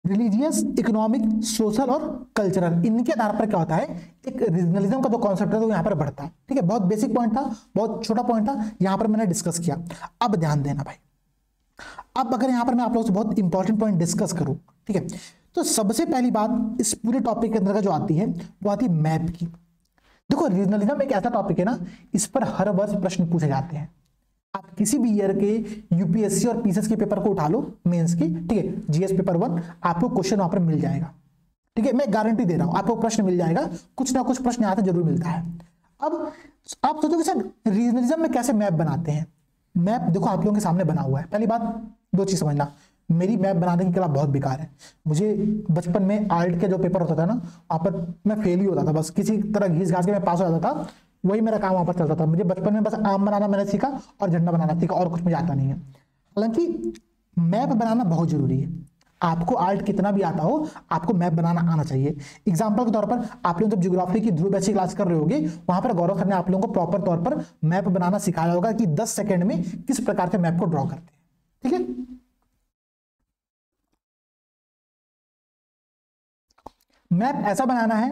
रिलीजियस, इकोनॉमिक, सोशल और कल्चरल। इनके आधार पर क्या होता है? एक रीजनलिज्म का जो कॉन्सेप्ट है वो यहाँ पर बढ़ता है। ठीक है, बहुत बेसिक पॉइंट था, बहुत छोटा पॉइंट था, यहाँ पर मैंने डिस्कस किया। अब ध्यान देना भाई, अब अगर यहाँ पर मैं आप लोगों से बहुत इंपॉर्टेंट पॉइंट डिस्कस करूं, ठीक है, तो सबसे पहली बात इस पूरे टॉपिक के अंदर जो आती है वो आती है मैप की। देखो रीजनलिज्म एक ऐसा टॉपिक है ना, इस पर हर वर्ष प्रश्न पूछे जाते हैं। आप किसी भी ईयर के यूपीएससी और पीसीएस के पेपर को उठा लो, मेंस की, ठीक है, जीएस पेपर 1, आपको क्वेश्चन वहां पर मिल जाएगा। ठीक है, मैं गारंटी दे रहा हूं आपको प्रश्न मिल जाएगा, कुछ ना कुछ प्रश्न यहाँ से जरूर मिलता है। अब आप सोचोगे सर रीजनलिज्म में कैसे मैप बनाते हैं? मैप देखो आप लोगों के सामने बना हुआ है। पहली बात 2 चीज समझना, मेरी मैप बनाने की कला बहुत बेकार है। मुझे बचपन में आर्ट के जो पेपर होता था ना, वहां पर मैं फेल ही होता था, बस किसी तरह घिस घास के मैं पास हो जाता था, वही मेरा काम वहां पर चलता था। मुझे बचपन में बस आम बनाना मैंने सीखा और झंडा बनाना सीखा, और कुछ मुझे आता नहीं है। हालांकि मैप बनाना बहुत जरूरी है। आपको आर्ट कितना भी आता हो, आपको मैप बनाना आना चाहिए। एग्जाम्पल के तौर पर आप लोग जब ज्योग्राफी की ध्रुव बैची क्लास कर रहे होगे, वहां पर गौरव सर ने आप लोगों को प्रॉपर तौर पर मैप बनाना सिखाया होगा कि 10 सेकंड में किस प्रकार से मैप को ड्रॉ करते हैं। ठीक है, मैप ऐसा बनाना है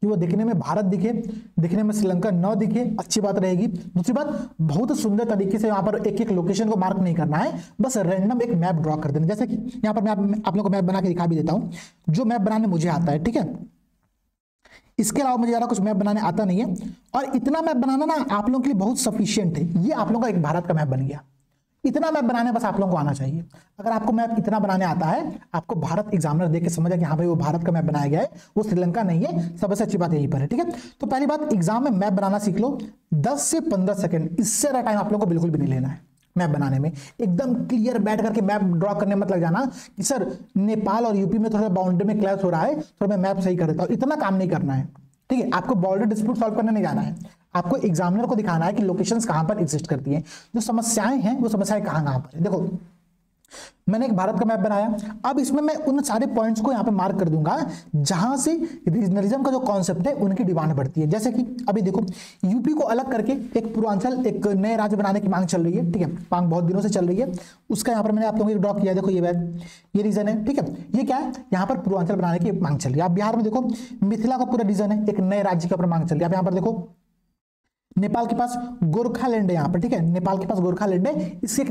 कि वो दिखने में भारत दिखे, दिखने में श्रीलंका न दिखे, अच्छी बात रहेगी। दूसरी बात, बहुत सुंदर तरीके से यहाँ पर एक एक लोकेशन को मार्क नहीं करना है, बस रैंडम एक मैप ड्रॉ कर देना। जैसे कि यहाँ पर मैं आप लोगों को मैप बना के दिखा भी देता हूँ, जो मैप बनाने मुझे आता है। ठीक है, इसके अलावा मुझे ज़्यादा कुछ मैप बनाने आता नहीं है, और इतना मैप बनाना ना आप लोगों के लिए बहुत सफिशियंट है। ये आप लोगों का एक भारत का मैप बन गया। इतना मैप बनाने बस आप लोगों को आना चाहिए। अगर आपको मैप इतना बनाने आता है, आपको भारत एग्जामिनर देख के समझा कि हाँ भाई वो भारत का मैप बनाया गया है, वो श्रीलंका नहीं है, सबसे अच्छी बात यहीं पर है। ठीक है, तो पहली बात एग्जाम में मैप बनाना सीख लो। 10 से 15 सेकंड, इससे ज्यादा टाइम आप लोगों को बिल्कुल भी नहीं लेना है मैप बनाने में। एकदम क्लियर बैठ करके मैप ड्रॉ करने मत लग जाना कि सर नेपाल और यूपी में थोड़ा बाउंड्री में क्लैश हो रहा है, थोड़ा मैं मैप सही कर देता हूँ। इतना काम नहीं करना है। ठीक है, आपको बॉर्डर डिस्प्यूट सॉल्व करने नहीं जाना है, आपको एग्जामिनर को दिखाना है कि लोकेशंस कहां पर एग्जिस्ट करती हैं, जो समस्याएं हैं वो समस्याएं कहां पर है। देखो मैंने एक भारत का मैप बनाया, अब इसमें मैं उन सारे पॉइंट्स को यहां पे मार्क कर दूंगा जहां से रीजनलिज्म का जो कॉन्सेप्ट है उनकी डिमांड बढ़ती है। जैसे कि अभी देखो यूपी को अलग करके एक पूर्वांचल, एक नए राज्य बनाने की मांग चल रही है। ठीक है, मांग बहुत दिनों से चल रही है, उसका यहाँ पर मैंने आप लोगों को ड्रॉ किया। देखो ये रीजन है। ठीक है, ये क्या है, यहाँ पर पूर्वांचल बनाने की मांग चल रही है। आप बिहार में देखो मिथिला का पूरा रीजन है, एक नए राज्य के ऊपर मांग चल रही है। आप यहाँ पर देखो नेपाल के पास गोरखालैंड है यहाँ पर, ठीक है, नेपाल के पास गोरखालैंड है, इससे एक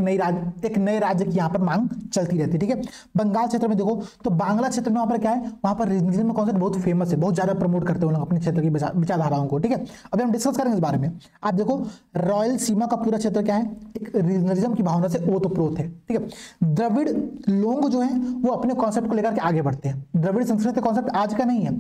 नए राज्य की यहाँ पर मांग चलती रहती है, ठीक है। बंगाल क्षेत्र में देखो तो बांग्ला क्षेत्र में वहाँ पर क्या है, वहाँ पर रीजनलिज्म कॉन्सेप्ट बहुत फेमस है, बहुत ज्यादा प्रमोट करते हैं लोग अपने क्षेत्र की विचारधाराओं को, ठीक है। अभी हम डिस्कस करेंगे इस बारे में। आप देखो रॉयल सीमा का पूरा क्षेत्र क्या है, एक रीजनलिज्म की भावना से ओतप्रोत है, ठीक है। द्रविड़ लोग जो है वो अपने कॉन्सेप्ट को लेकर के आगे बढ़ते हैं। द्रविड़ संस्कृति कॉन्सेप्ट आज का नहीं है,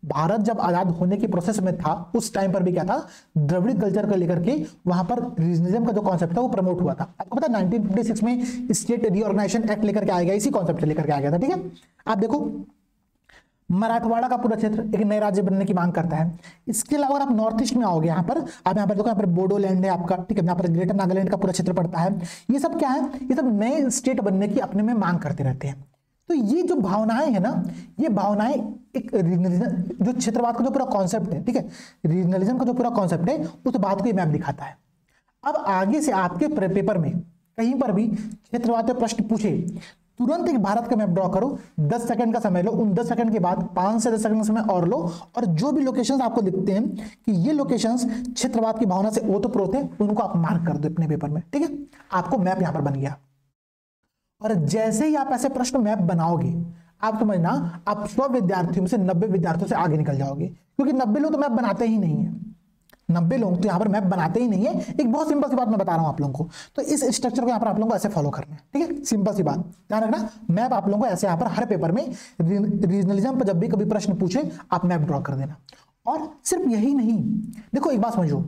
भारत जब आजाद होने के प्रोसेस में था उस टाइम पर भी क्या था, द्रविड़ कल्चर को लेकर के वहां पर रीजनलिज्म का जो कॉन्सेप्ट था वो प्रमोट हुआ था। आपको पता है 1956 में स्टेट रीऑर्गेनाइजेशन एक्ट लेकर के आ गया, इसी कॉन्सेप्ट से लेकर के आ गया था, ठीक है। आप देखो मराठवाड़ा का पूरा क्षेत्र एक नए राज्य बनने की मांग करता है। इसके अलावा आप नॉर्थ ईस्ट में आओगे, यहाँ पर आप यहाँ पर देखो, यहाँ पर बोडोलैंड है आपका, ठीक है, यहाँ पर ग्रेटर नागालैंड का पूरा क्षेत्र पड़ता है। ये सब क्या है, ये सब नए स्टेट बनने की अपने में मांग करते रहते हैं। तो ये जो भावनाएं है ना, ये भावनाएं एक रीजनलिज्म जो क्षेत्रवाद का जो पूरा कॉन्सेप्ट है, ठीक है, रीजनलिज्म का जो पूरा कॉन्सेप्ट है उस बात को ये मैप दिखाता है। अब आगे से आपके पेपर में कहीं पर भी क्षेत्रवाद पे प्रश्न पूछे, तुरंत एक भारत का मैप ड्रॉ करो, 10 सेकंड का समय लो, उन 10 सेकंड के बाद 5 से 10 सेकंड का समय और लो, और जो भी लोकेशंस आपको दिखते हैं कि ये लोकेशंस क्षेत्रवाद की भावना से ओतप्रोत है, उनको आप मार्क कर दो अपने पेपर में, ठीक है। आपको मैप यहां पर बन गया। और जैसे ही आप ऐसे प्रश्न मैप बनाओगे, आप समझना आप 100 विद्यार्थियों में से 90 विद्यार्थियों से आगे निकल जाओगे, क्योंकि 90 लोग तो मैप बनाते ही नहीं है, 90 लोग तो यहाँ पर मैप बनाते ही नहीं है। एक बहुत सिंपल सी बात मैं बता रहा हूं आप लोगों को, तो इस स्ट्रक्चर को यहाँ पर आप लोगों को ऐसे फॉलो करना है, ठीक है, सिंपल सी बात ध्यान रखना। मैप आप लोगों को ऐसे यहाँ पर हर पेपर में रीजनलिज्म पर जब भी कभी प्रश्न पूछे आप मैप ड्रॉ कर देना। और सिर्फ यही नहीं, देखो एक बात समझो,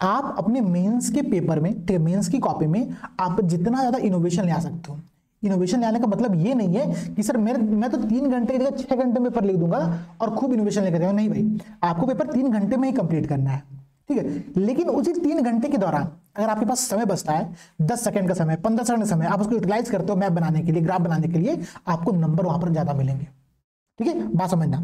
आप अपने मेंस के पेपर में, ठीक है, मेंस की कॉपी में आप जितना ज्यादा इनोवेशन ले आ सकते हो। इनोवेशन ले आने का मतलब ये नहीं है कि सर मैं तो 3 घंटे की जगह 6 घंटे में पेपर लिख दूंगा और खूब इनोवेशन लेकर जाऊंगा, नहीं भाई, आपको पेपर 3 घंटे में ही कंप्लीट करना है, ठीक है। लेकिन उसी 3 घंटे के दौरान अगर आपके पास समय बचता है, 10 सेकंड का समय, 15 सेकंड का समय, आप उसको यूटिलाइज करते हो मैप बनाने के लिए, ग्राफ बनाने के लिए, आपको नंबर वहां पर ज्यादा मिलेंगे, ठीक है, बात समझना।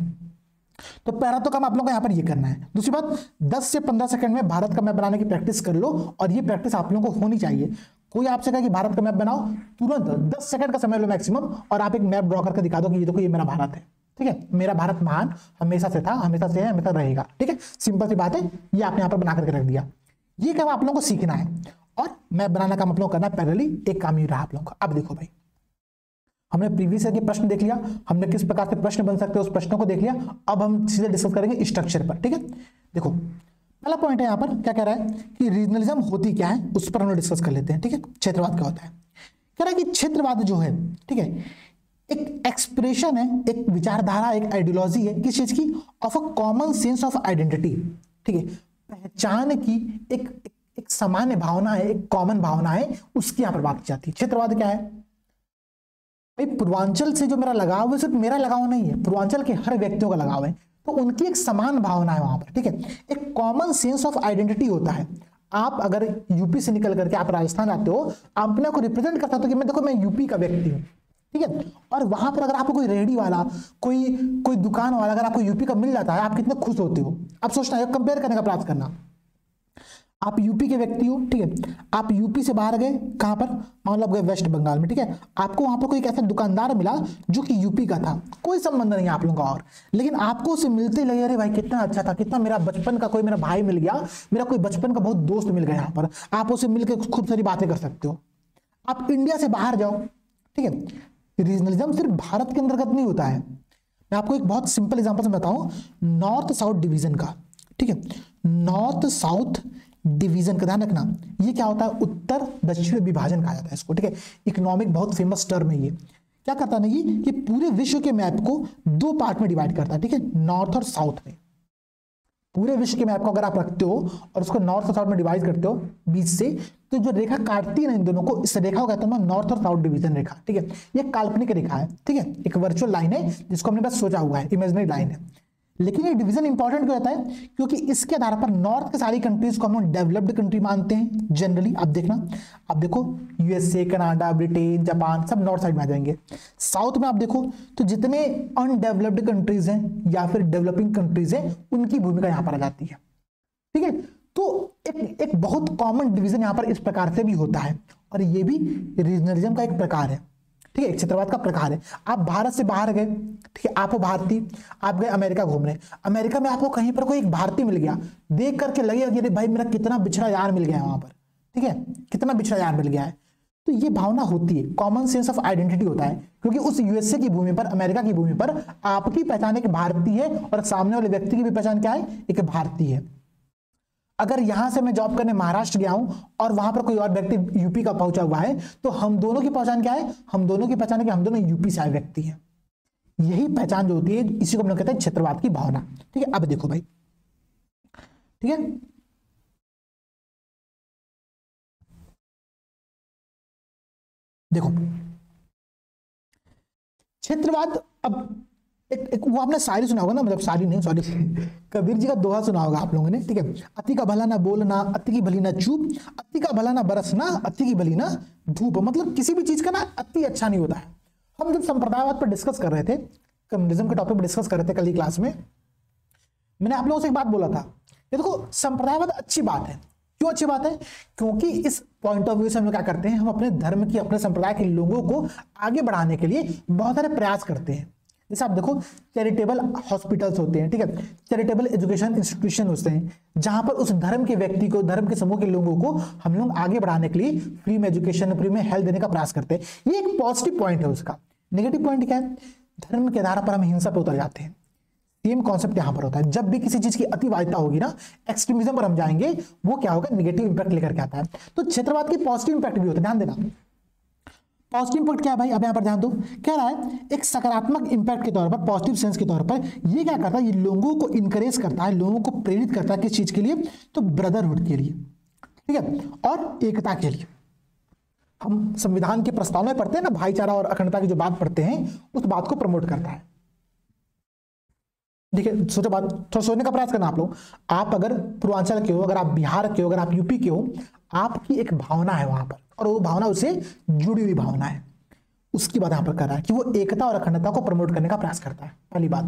तो पहला तो काम आप लोगों को यहां पर ये करना है। दूसरी बात, 10 से 15 सेकंड में भारत का मैप बनाने की प्रैक्टिस कर लो, और ये प्रैक्टिस आप लोगों को होनी चाहिए। कोई आपसे कहे कि भारत का मैप बनाओ, तुरंत 10 सेकंड का समय लो मैक्सिमम, और आप एक मैप ड्रॉ करके दिखा दो कि ये देखो ये मेरा भारत है, ठीक है, मेरा भारत महान हमेशा से था, हमेशा से है, हमेशा रहेगा, ठीक है, सिंपल सी बात है। ये आपने यहाँ पर बना करके रख दिया। ये काम आप लोगों को सीखना है, और मैप बनाना काम आप लोगों को करना है पैरेलली। एक काम ये रहा आप लोगों का। अब देखो भाई, हमने प्रीवियस ईयर के प्रश्न देख लिया, हमने किस प्रकार के प्रश्न बन सकते हैं उस प्रश्नों को देख लिया। अब हम सीधे डिस्कस करेंगे स्ट्रक्चर पर, ठीक है। देखो पहला पॉइंट है यहाँ पर क्या कह रहा है कि रीजनलिज्म होती क्या है, उस पर हम लोग डिस्कस कर लेते हैं, ठीक है। क्षेत्रवाद क्या होता है, कह रहा है कि क्षेत्रवाद जो है, ठीक है, एक एक्सप्रेशन है, एक विचारधारा, एक आइडियोलॉजी है, किस चीज की, of a common sense of identity, ठीक है, पहचान की एक सामान्य भावना है, एक कॉमन भावना है, उसकी यहाँ पर बात की जाती है। क्षेत्रवाद क्या है भाई, पूर्वांचल से जो मेरा लगाव है सिर्फ मेरा लगाव नहीं है, पूर्वांचल के हर व्यक्तियों का लगाव है, तो उनकी एक समान भावना है वहां पर, ठीक है, एक कॉमन सेंस ऑफ आइडेंटिटी होता है। आप अगर यूपी से निकल करके आप राजस्थान आते हो, आप अपने को रिप्रेजेंट कर सकते हो कि मैं देखो मैं यूपी का व्यक्ति हूँ, ठीक है। और वहां पर अगर आपको कोई रेहड़ी वाला, कोई दुकान वाला अगर आपको यूपी का मिल जाता है, आप कितने खुश होते हो। आप सोचना है, कंपेयर करने का प्रयास करना, आप यूपी के व्यक्ति हो, ठीक है, आप यूपी से बाहर गए, कहां पर, मतलब गए वेस्ट बंगाल में, ठीक है, आपको वहां पर कोई एक ऐसा दुकानदार मिला जो कि यूपी का था, कोई संबंध नहीं है आप लोगों का, और लेकिन आपको उसे मिलते लगे अरे भाई कितना अच्छा था, कितना मेरा बचपन का कोई मेरा भाई मिल गया, मेरा कोई बचपन का बहुत दोस्त मिल गया, यहाँ पर आप उसे मिलकर खूब सारी बातें कर सकते हो। आप इंडिया से बाहर जाओ, ठीक है, रीजनलिज्म सिर्फ भारत के अंतर्गत नहीं होता है। मैं आपको एक बहुत सिंपल एग्जांपल से बताऊं, नॉर्थ साउथ डिवीजन का, ठीक है, नॉर्थ साउथ डिवीजन का ध्यान रखना, ये क्या होता है, उत्तर दक्षिण विभाजन कहा जाता है इसको, ठीक है, इकोनॉमिक बहुत फेमस टर्म है। ये क्या करता है ना, ये पूरे विश्व के मैप को 2 पार्ट में डिवाइड करता है, ठीक है, नॉर्थ और साउथ में। पूरे विश्व के मैप को अगर आप रखते हो और उसको नॉर्थ और साउथ में डिवाइड करते हो बीच से, तो जो रेखा काटती है ना इन दोनों को, इस रेखा को कहते हैं नॉर्थ और साउथ डिवीजन रेखा, ठीक है। ये काल्पनिक रेखा है, ठीक है, एक वर्चुअल लाइन है जिसको हमने बस सोचा हुआ है, इमेजिनरी लाइन है। लेकिन ये डिवीजन इंपॉर्टेंट क्यों रहता है, क्योंकि इसके आधार पर नॉर्थ के सारी कंट्रीज को हम लोग डेवलप्ड कंट्री मानते हैं जनरली। आप देखना, आप देखो यूएसए, कनाडा, ब्रिटेन, जापान सब नॉर्थ साइड में आ जाएंगे। साउथ में आप देखो तो जितने अनडेवलप्ड कंट्रीज हैं या फिर डेवलपिंग कंट्रीज हैं, उनकी भूमिका यहां पर आ जाती है, ठीक है। तो एक बहुत कॉमन डिवीजन यहां पर इस प्रकार से भी होता है, और ये भी रीजनलिज्म का एक प्रकार है, ठीक है, एक क्षेत्रवाद का प्रकार है। आप भारत से बाहर गए, ठीक है, आप भारतीय, आप गए अमेरिका घूमने, अमेरिका में आपको कहीं पर कोई एक भारतीय मिल गया, देख करके लगेगा कि अरे भाई मेरा कितना बिछड़ा यार मिल गया है वहां पर, ठीक है, कितना बिछड़ा यार मिल गया है। तो ये भावना होती है, कॉमन सेंस ऑफ आइडेंटिटी होता है, क्योंकि उस यूएसए की भूमि पर, अमेरिका की भूमि पर आपकी पहचान एक भारतीय है और सामने वाले व्यक्ति की भी पहचान क्या है, एक भारतीय है। अगर यहां से मैं जॉब करने महाराष्ट्र गया हूं और वहां पर कोई और व्यक्ति यूपी का पहुंचा हुआ है, तो हम दोनों की पहचान क्या है, हम दोनों की पहचान है कि हम दोनों यूपी से आए व्यक्ति हैं। यही पहचान जो होती है, इसी को हम लोग कहते हैं क्षेत्रवाद की भावना। ठीक है, अब देखो भाई, ठीक है, देखो क्षेत्रवाद। अब एक वो आपने शायरी सुना होगा ना, मतलब शायरी नहीं, सॉरी, कबीर जी का दोहा सुना होगा आप लोगों ने, ठीक है, अति का भला ना बोलना, अति की भली ना चूप, अति का भला ना बरसना, अति की भली ना धूप। मतलब किसी भी चीज का ना अति अच्छा नहीं होता है। हम जब संप्रदायवाद पर डिस्कस कर रहे थे, कम्युनिज्म के टॉपिक पर डिस्कस कर रहे थे कल की क्लास में, मैंने आप लोगों से एक बात बोला था, ये देखो संप्रदायवाद अच्छी बात है। क्यों अच्छी बात है? क्योंकि इस पॉइंट ऑफ व्यू से हम क्या करते हैं, हम अपने धर्म की, अपने संप्रदाय के लोगों को आगे बढ़ाने के लिए बहुत सारे प्रयास करते हैं। जैसे आप देखो, चैरिटेबल हॉस्पिटल्स होते हैं, ठीक है, चैरिटेबल एजुकेशन इंस्टीट्यूशन होते हैं, जहां पर उस धर्म के व्यक्ति को, धर्म के समूह के लोगों को हम लोग आगे बढ़ाने के लिए फ्री में एजुकेशन, फ्री में हेल्थ देने का प्रयास करते हैं। ये एक पॉजिटिव पॉइंट है उसका। नेगेटिव पॉइंट क्या है? धर्म के आधार पर हम हिंसा पर उतर जाते हैं। सेम कॉन्सेप्ट यहां पर होता है। जब भी किसी चीज की अतिवादिता होगी ना, एक्सट्रीमिज्म पर हम जाएंगे, वो क्या होगा, नेगेटिव इंपैक्ट लेकर के आता है। तो क्षेत्रवाद की पॉजिटिव इंपैक्ट भी होता है, ध्यान देना। पॉजिटिव इंपैक्ट क्या है भाई, अब यहां पर ध्यान दो, कह रहा है एक सकारात्मक इंपैक्ट के तौर पर, पॉजिटिव सेंस के तौर पर ये क्या करता है, ये लोगों को इंकरेज करता है, लोगों को प्रेरित करता है किस चीज के लिए, तो ब्रदरहुड के लिए, ठीक है, और एकता के लिए। हम संविधान के प्रस्ताव में पढ़ते हैं ना, भाईचारा और अखंडता की जो बात पढ़ते हैं, उस बात को प्रमोट करता है। देखिए, सोचो बात, थोड़ा सोचने का प्रयास करना आप लोग। आप अगर पूर्वांचल के हो, अगर आप बिहार के हो, अगर आप यूपी के हो, आपकी एक भावना है वहां पर, और वो भावना उससे जुड़ी हुई भावना है। उसकी बात यहां पर कर रहा है कि वो एकता और अखंडता को प्रमोट करने का प्रयास करता है, पहली बात।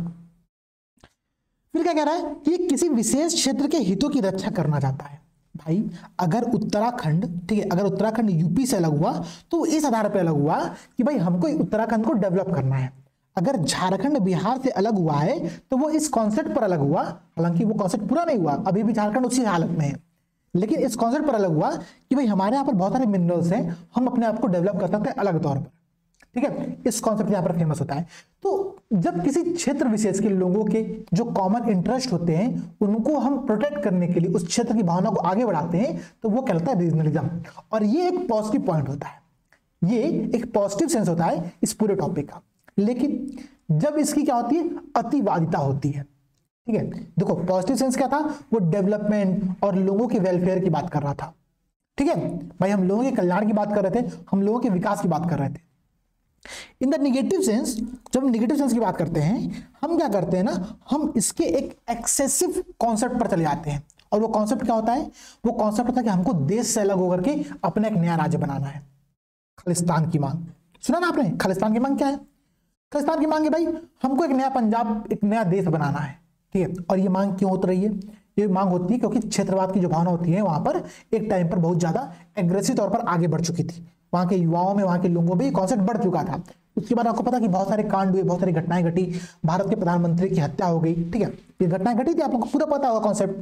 फिर क्या कह रहा है कि किसी विशेष क्षेत्र के हितों की रक्षा करना चाहता है। भाई अगर उत्तराखंड, ठीक है, अगर उत्तराखंड यूपी से अलग हुआ तो इस आधार पर अलग हुआ कि भाई हमको उत्तराखंड को डेवलप करना है। अगर झारखंड बिहार से अलग हुआ है तो वो इस कॉन्सेप्ट पर अलग हुआ, हालांकि वो कॉन्सेप्ट पूरा नहीं हुआ, अभी भी झारखंड उसी हालत में है, लेकिन इस कॉन्सेप्ट पर अलग हुआ कि भाई हमारे यहाँ पर बहुत सारे मिनरल्स हैं, हम अपने आप को डेवलप कर सकते हैं अलग तौर पर, ठीक है। इस कॉन्सेप्ट यहाँ पर फेमस होता है। तो जब किसी क्षेत्र विशेष के लोगों के जो कॉमन इंटरेस्ट होते हैं, उनको हम प्रोटेक्ट करने के लिए उस क्षेत्र की भावना को आगे बढ़ाते हैं, तो वो कहलाता है रीजनलिज्म। और ये एक पॉजिटिव पॉइंट होता है, ये एक पॉजिटिव सेंस होता है इस पूरे टॉपिक का। लेकिन जब इसकी क्या होती है, अतिवादिता होती है, ठीक है। देखो पॉजिटिव सेंस क्या था, वो डेवलपमेंट और लोगों के वेलफेयर की बात कर रहा था, ठीक है भाई, हम लोगों के कल्याण की बात कर रहे थे, हम लोगों के विकास की बात कर रहे थे। इन द नेगेटिव सेंस, जब हम नेगेटिव सेंस की बात करते हैं, हम क्या करते हैं ना, हम इसके एक एक्सेसिव कॉन्सेप्ट पर चले जाते हैं। और वो कॉन्सेप्ट क्या होता है, वो कॉन्सेप्ट होता है कि हमको देश से अलग होकर के अपना एक नया राज्य बनाना है। खालिस्तान की मांग सुना ना आपने? खालिस्तान की मांग क्या है? खालिस्तान की मांग है भाई, हमको एक नया पंजाब, एक नया देश बनाना है, ठीक है। और ये मांग क्यों उतर रही है? ये मांग होती है क्योंकि क्षेत्रवाद की जो भावना होती है वहां पर एक टाइम पर बहुत ज्यादा एग्रेसिव तौर पर आगे बढ़ चुकी थी। वहां के युवाओं में, वहां के लोगों में कॉन्सेप्ट बढ़ चुका था। उसके बाद आपको पता कि बहुत सारे कांड हुए, बहुत सारी घटनाएं घटी, भारत के प्रधानमंत्री की हत्या हो गई, ठीक है, ये घटनाएं घटी थी, आप लोगों को पूरा पता होगा कॉन्सेप्ट।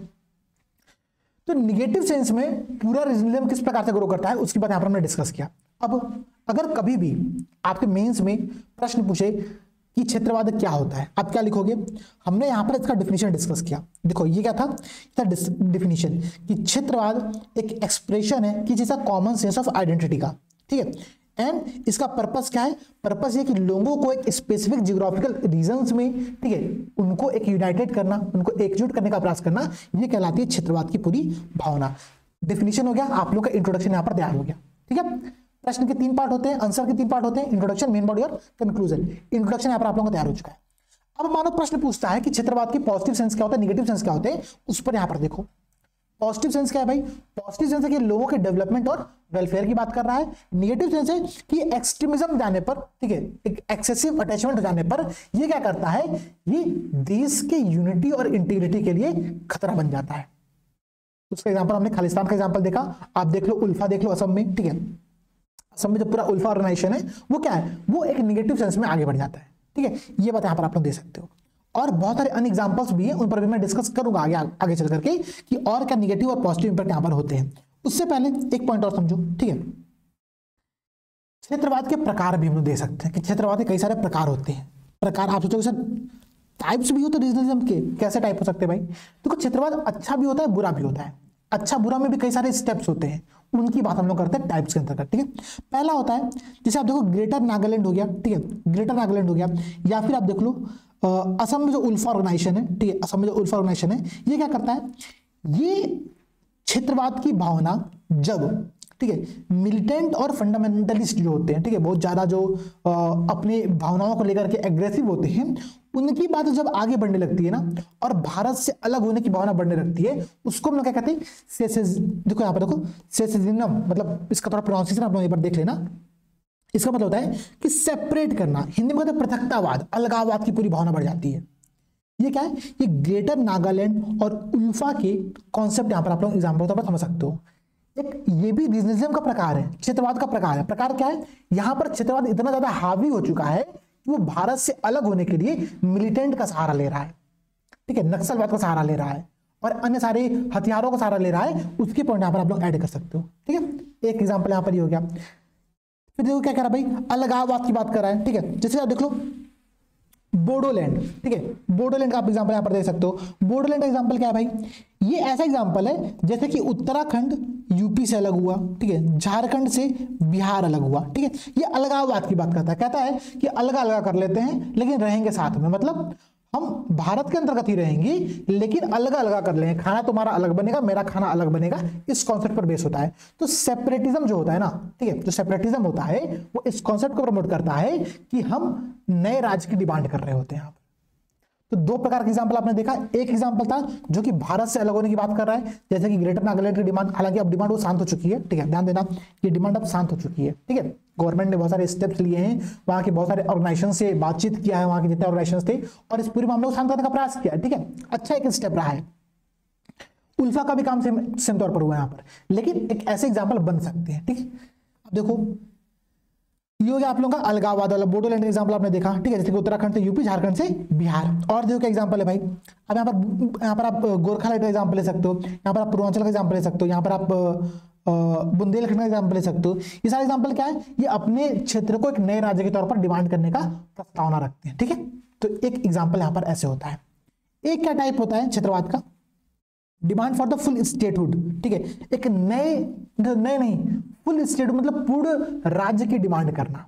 तो निगेटिव सेंस में पूरा रीजनलिज्म किस प्रकार से ग्रो करता है, उसकी बात यहां पर हमने डिस्कस किया। अब अगर कभी भी आपके मेंस में प्रश्न पूछे कि क्षेत्रवाद क्या होता है, आप क्या लिखोगे? हमने यहां पर इसका डेफिनेशन डिस्कस किया। देखो ये क्या था, डेफिनेशन कि क्षेत्रवाद एक एक्सप्रेशन है कि जैसा कॉमन सेंस ऑफ आइडेंटिटी का, ठीक है। एंड इसका पर्पस क्या है? पर्पस ये कि लोगों को एक स्पेसिफिक जियोग्राफिकल रीजन्स में, ठीक है, उनको एक यूनाइटेड करना, उनको एकजुट करने का प्रयास करना, ये कहलाती है क्षेत्रवाद की पूरी भावना। डेफिनेशन हो गया, आप लोग का इंट्रोडक्शन यहां पर तैयार हो गया, ठीक है। प्रश्न के 3 पार्ट होते हैं, आंसर के 3 पार्ट होते हैं, इंट्रोडक्शन, मेन बॉडी और कंक्लूजन। इंट्रोडक्शन यहां पर आप लोगों का तैयार हो चुका है। अब मानो प्रश्न पूछता है कि क्षेत्रवाद की पॉजिटिव सेंस क्या होता है, नेगेटिव सेंस क्या होते हैं, उस पर यहां पर देखो। पॉजिटिव सेंस क्या है भाई? पॉजिटिव सेंस है कि लोगों के डेवलपमेंट और वेलफेयर की बात कर रहा है। नेगेटिव सेंस है कि एक्सट्रीमिज्म जाने पर, ठीक है, एक एक्सेसिव अटैचमेंट हो जाने पर ये क्या करता है, ये देश के यूनिटी और इंटीग्रिटी के लिए खतरा बन जाता है। उसका एग्जांपल हमने खालिस्तान का एग्जांपल देखा, आप देख लो, उल्फा देख लो असम में, ठीक है। असम में जो पूरा उल्फा ऑर्गेनाइजेशन है वो क्या है, वो एक नेगेटिव सेंस में आगे बढ़ जाता है। ठीक है, ये बात यहाँ पर आप लोग दे सकते हो। और बहुत सारे अन्य एग्जांपल्स भी हैं, उन पर भी मैं डिस्कस करूंगा आगे चल करके कि और क्या निगेटिव और पॉजिटिव इंपैक्ट यहाँ पर होते हैं। उससे पहले एक पॉइंट और समझो, ठीक है। क्षेत्रवाद के प्रकार भी हम लोग दे सकते हैं कि क्षेत्रवाद के कई सारे प्रकार होते हैं। प्रकार आप सोचोगे सर टाइप्स भी हो तो रीजनलिज्म के कैसे टाइप हो सकते हैं भाई? देखो क्षेत्रवाद अच्छा भी होता है, बुरा भी होता है। अच्छा बुरा में भी कई सारे स्टेप्स होते हैं, उनकी बात हम लोग करते हैं टाइप्स के अंतर्गत, ठीक है। पहला होता है जैसे आप देखो ग्रेटर नागालैंड हो गया, ठीक है, ग्रेटर नागालैंड हो गया, या फिर आप देख लो असम में जो उल्फा ऑर्गेनाइजेशन है, ठीक है, असम में जो उल्फा ऑर्गेनाइजेशन है, ये क्या करता है, ये क्षेत्रवाद की भावना जब, ठीक है, मिलिटेंट और फंडामेंटलिस्ट जो होते हैं, ठीक है, बहुत ज्यादा जो अपने भावनाओं को लेकर के एग्रेसिव होते हैं, उनकी बात जब आगे बढ़ने लगती है ना और भारत से अलग होने की भावना बढ़ने लगती है, उसको हम लोग क्या कहते हैं, देखो यहाँ पर देखो सेसेसिज्म, मतलब इसका थोड़ा प्रोनाउंसिएशन आप लोग एक बार देख लेना। इसका मतलब होता है कि सेपरेट करना, हिंदी में कहते हैं पृथकतावाद, अलगाववाद की पूरी भावना बढ़ जाती है। ये क्या है, ये ग्रेटर नागालैंड और उल्फा के कॉन्सेप्ट यहाँ पर आप लोग एग्जाम्पल तौर पर समझ सकते हो। एक ये भी रीजनलिज्म का प्रकार है, क्षेत्रवाद का प्रकार है। प्रकार क्या है, यहां पर क्षेत्रवाद इतना ज्यादा हावी हो चुका है कि वो भारत से अलग होने के लिए मिलिटेंट का सहारा ले रहा है, ठीक है, नक्सलवाद का सहारा ले रहा है और अन्य सारे हथियारों का सहारा ले रहा है। उसके पॉइंट यहां पर आप लोग ऐड कर सकते हो, ठीक है। एक एग्जाम्पल यहां पर ये हो गया। फिर देखो क्या कर रहा है भाई, अलगाववाद की बात कर रहा है, ठीक है। जैसे आप देख लो बोडोलैंड, ठीक है, बोडोलैंड का आप एग्जांपल यहां पर दे सकते हो। बोडोलैंड का एग्जांपल क्या है भाई, ये ऐसा एग्जांपल है जैसे कि उत्तराखंड यूपी से अलग हुआ, ठीक है, झारखंड से बिहार अलग हुआ, ठीक है। ये अलगाववाद की बात करता है, कहता है कि अलग अलग कर लेते हैं लेकिन रहेंगे साथ में, मतलब हम भारत के अंतर्गत ही रहेंगे लेकिन अलग अलग कर लेंगे, खाना तुम्हारा अलग बनेगा, मेरा खाना अलग बनेगा, इस कॉन्सेप्ट पर बेस होता है। तो सेपरेटिज्म जो होता है ना, ठीक है, जो सेपरेटिज्म होता है वो इस कॉन्सेप्ट को प्रमोट करता है कि हम नए राज्य की डिमांड कर रहे होते हैं। तो दो प्रकार के एग्जांपल आपने देखा। एक एग्जांपल था जो कि भारत से अलग होने की बात कर रहा है, जैसे कि ग्रेटर नागालैंड की डिमांड, हालांकि अब डिमांड वो शांत हो चुकी है, ठीक है, ध्यान देना, ये डिमांड अब शांत हो चुकी है, ठीक है। गवर्नमेंट ने बहुत सारे स्टेप्स लिए हैं, वहां के बहुत सारे ऑर्गेनाइजेशन से बातचीत किया है, वहां के जितने ऑर्गेनाइजेशन थे, और इस पूरे मामले को शांत करने का प्रयास किया है, ठीक है। अच्छा एक स्टेप रहा है। उल्फा का भी काम सेम तौर पर हुआ है यहाँ पर, लेकिन एक ऐसे एग्जाम्पल बन सकते हैं, ठीक है। अब देखो ये हो गया आप लोगों का अलगाववाद वाला, बोडोलैंड का एग्जांपल आपने देखा, ठीक है, जैसे कि उत्तराखंड से यूपी, झारखंड से बिहार। और देखो क्या एग्जांपल है भाई, अब यहाँ पर आप गोरखालैंड का एग्जांपल ले सकते हो, यहाँ पर आप पूर्वांचल का एग्जांपल ले सकते हो, यहाँ पर आप बुंदेलखंड का एग्जांपल ले सकते हो। ये सारे एग्जांपल क्या है, ये अपने क्षेत्र को एक नए राज्य के तौर पर डिमांड करने का प्रस्तावना रखते हैं, ठीक है। तो एक एग्जाम्पल यहाँ पर ऐसे होता है। एक क्या टाइप होता है क्षेत्रवाद का, demand for the full statehood, ठीक है, एक नए नहीं फुल स्टेटहुड मतलब पूर्ण राज्य की डिमांड करना,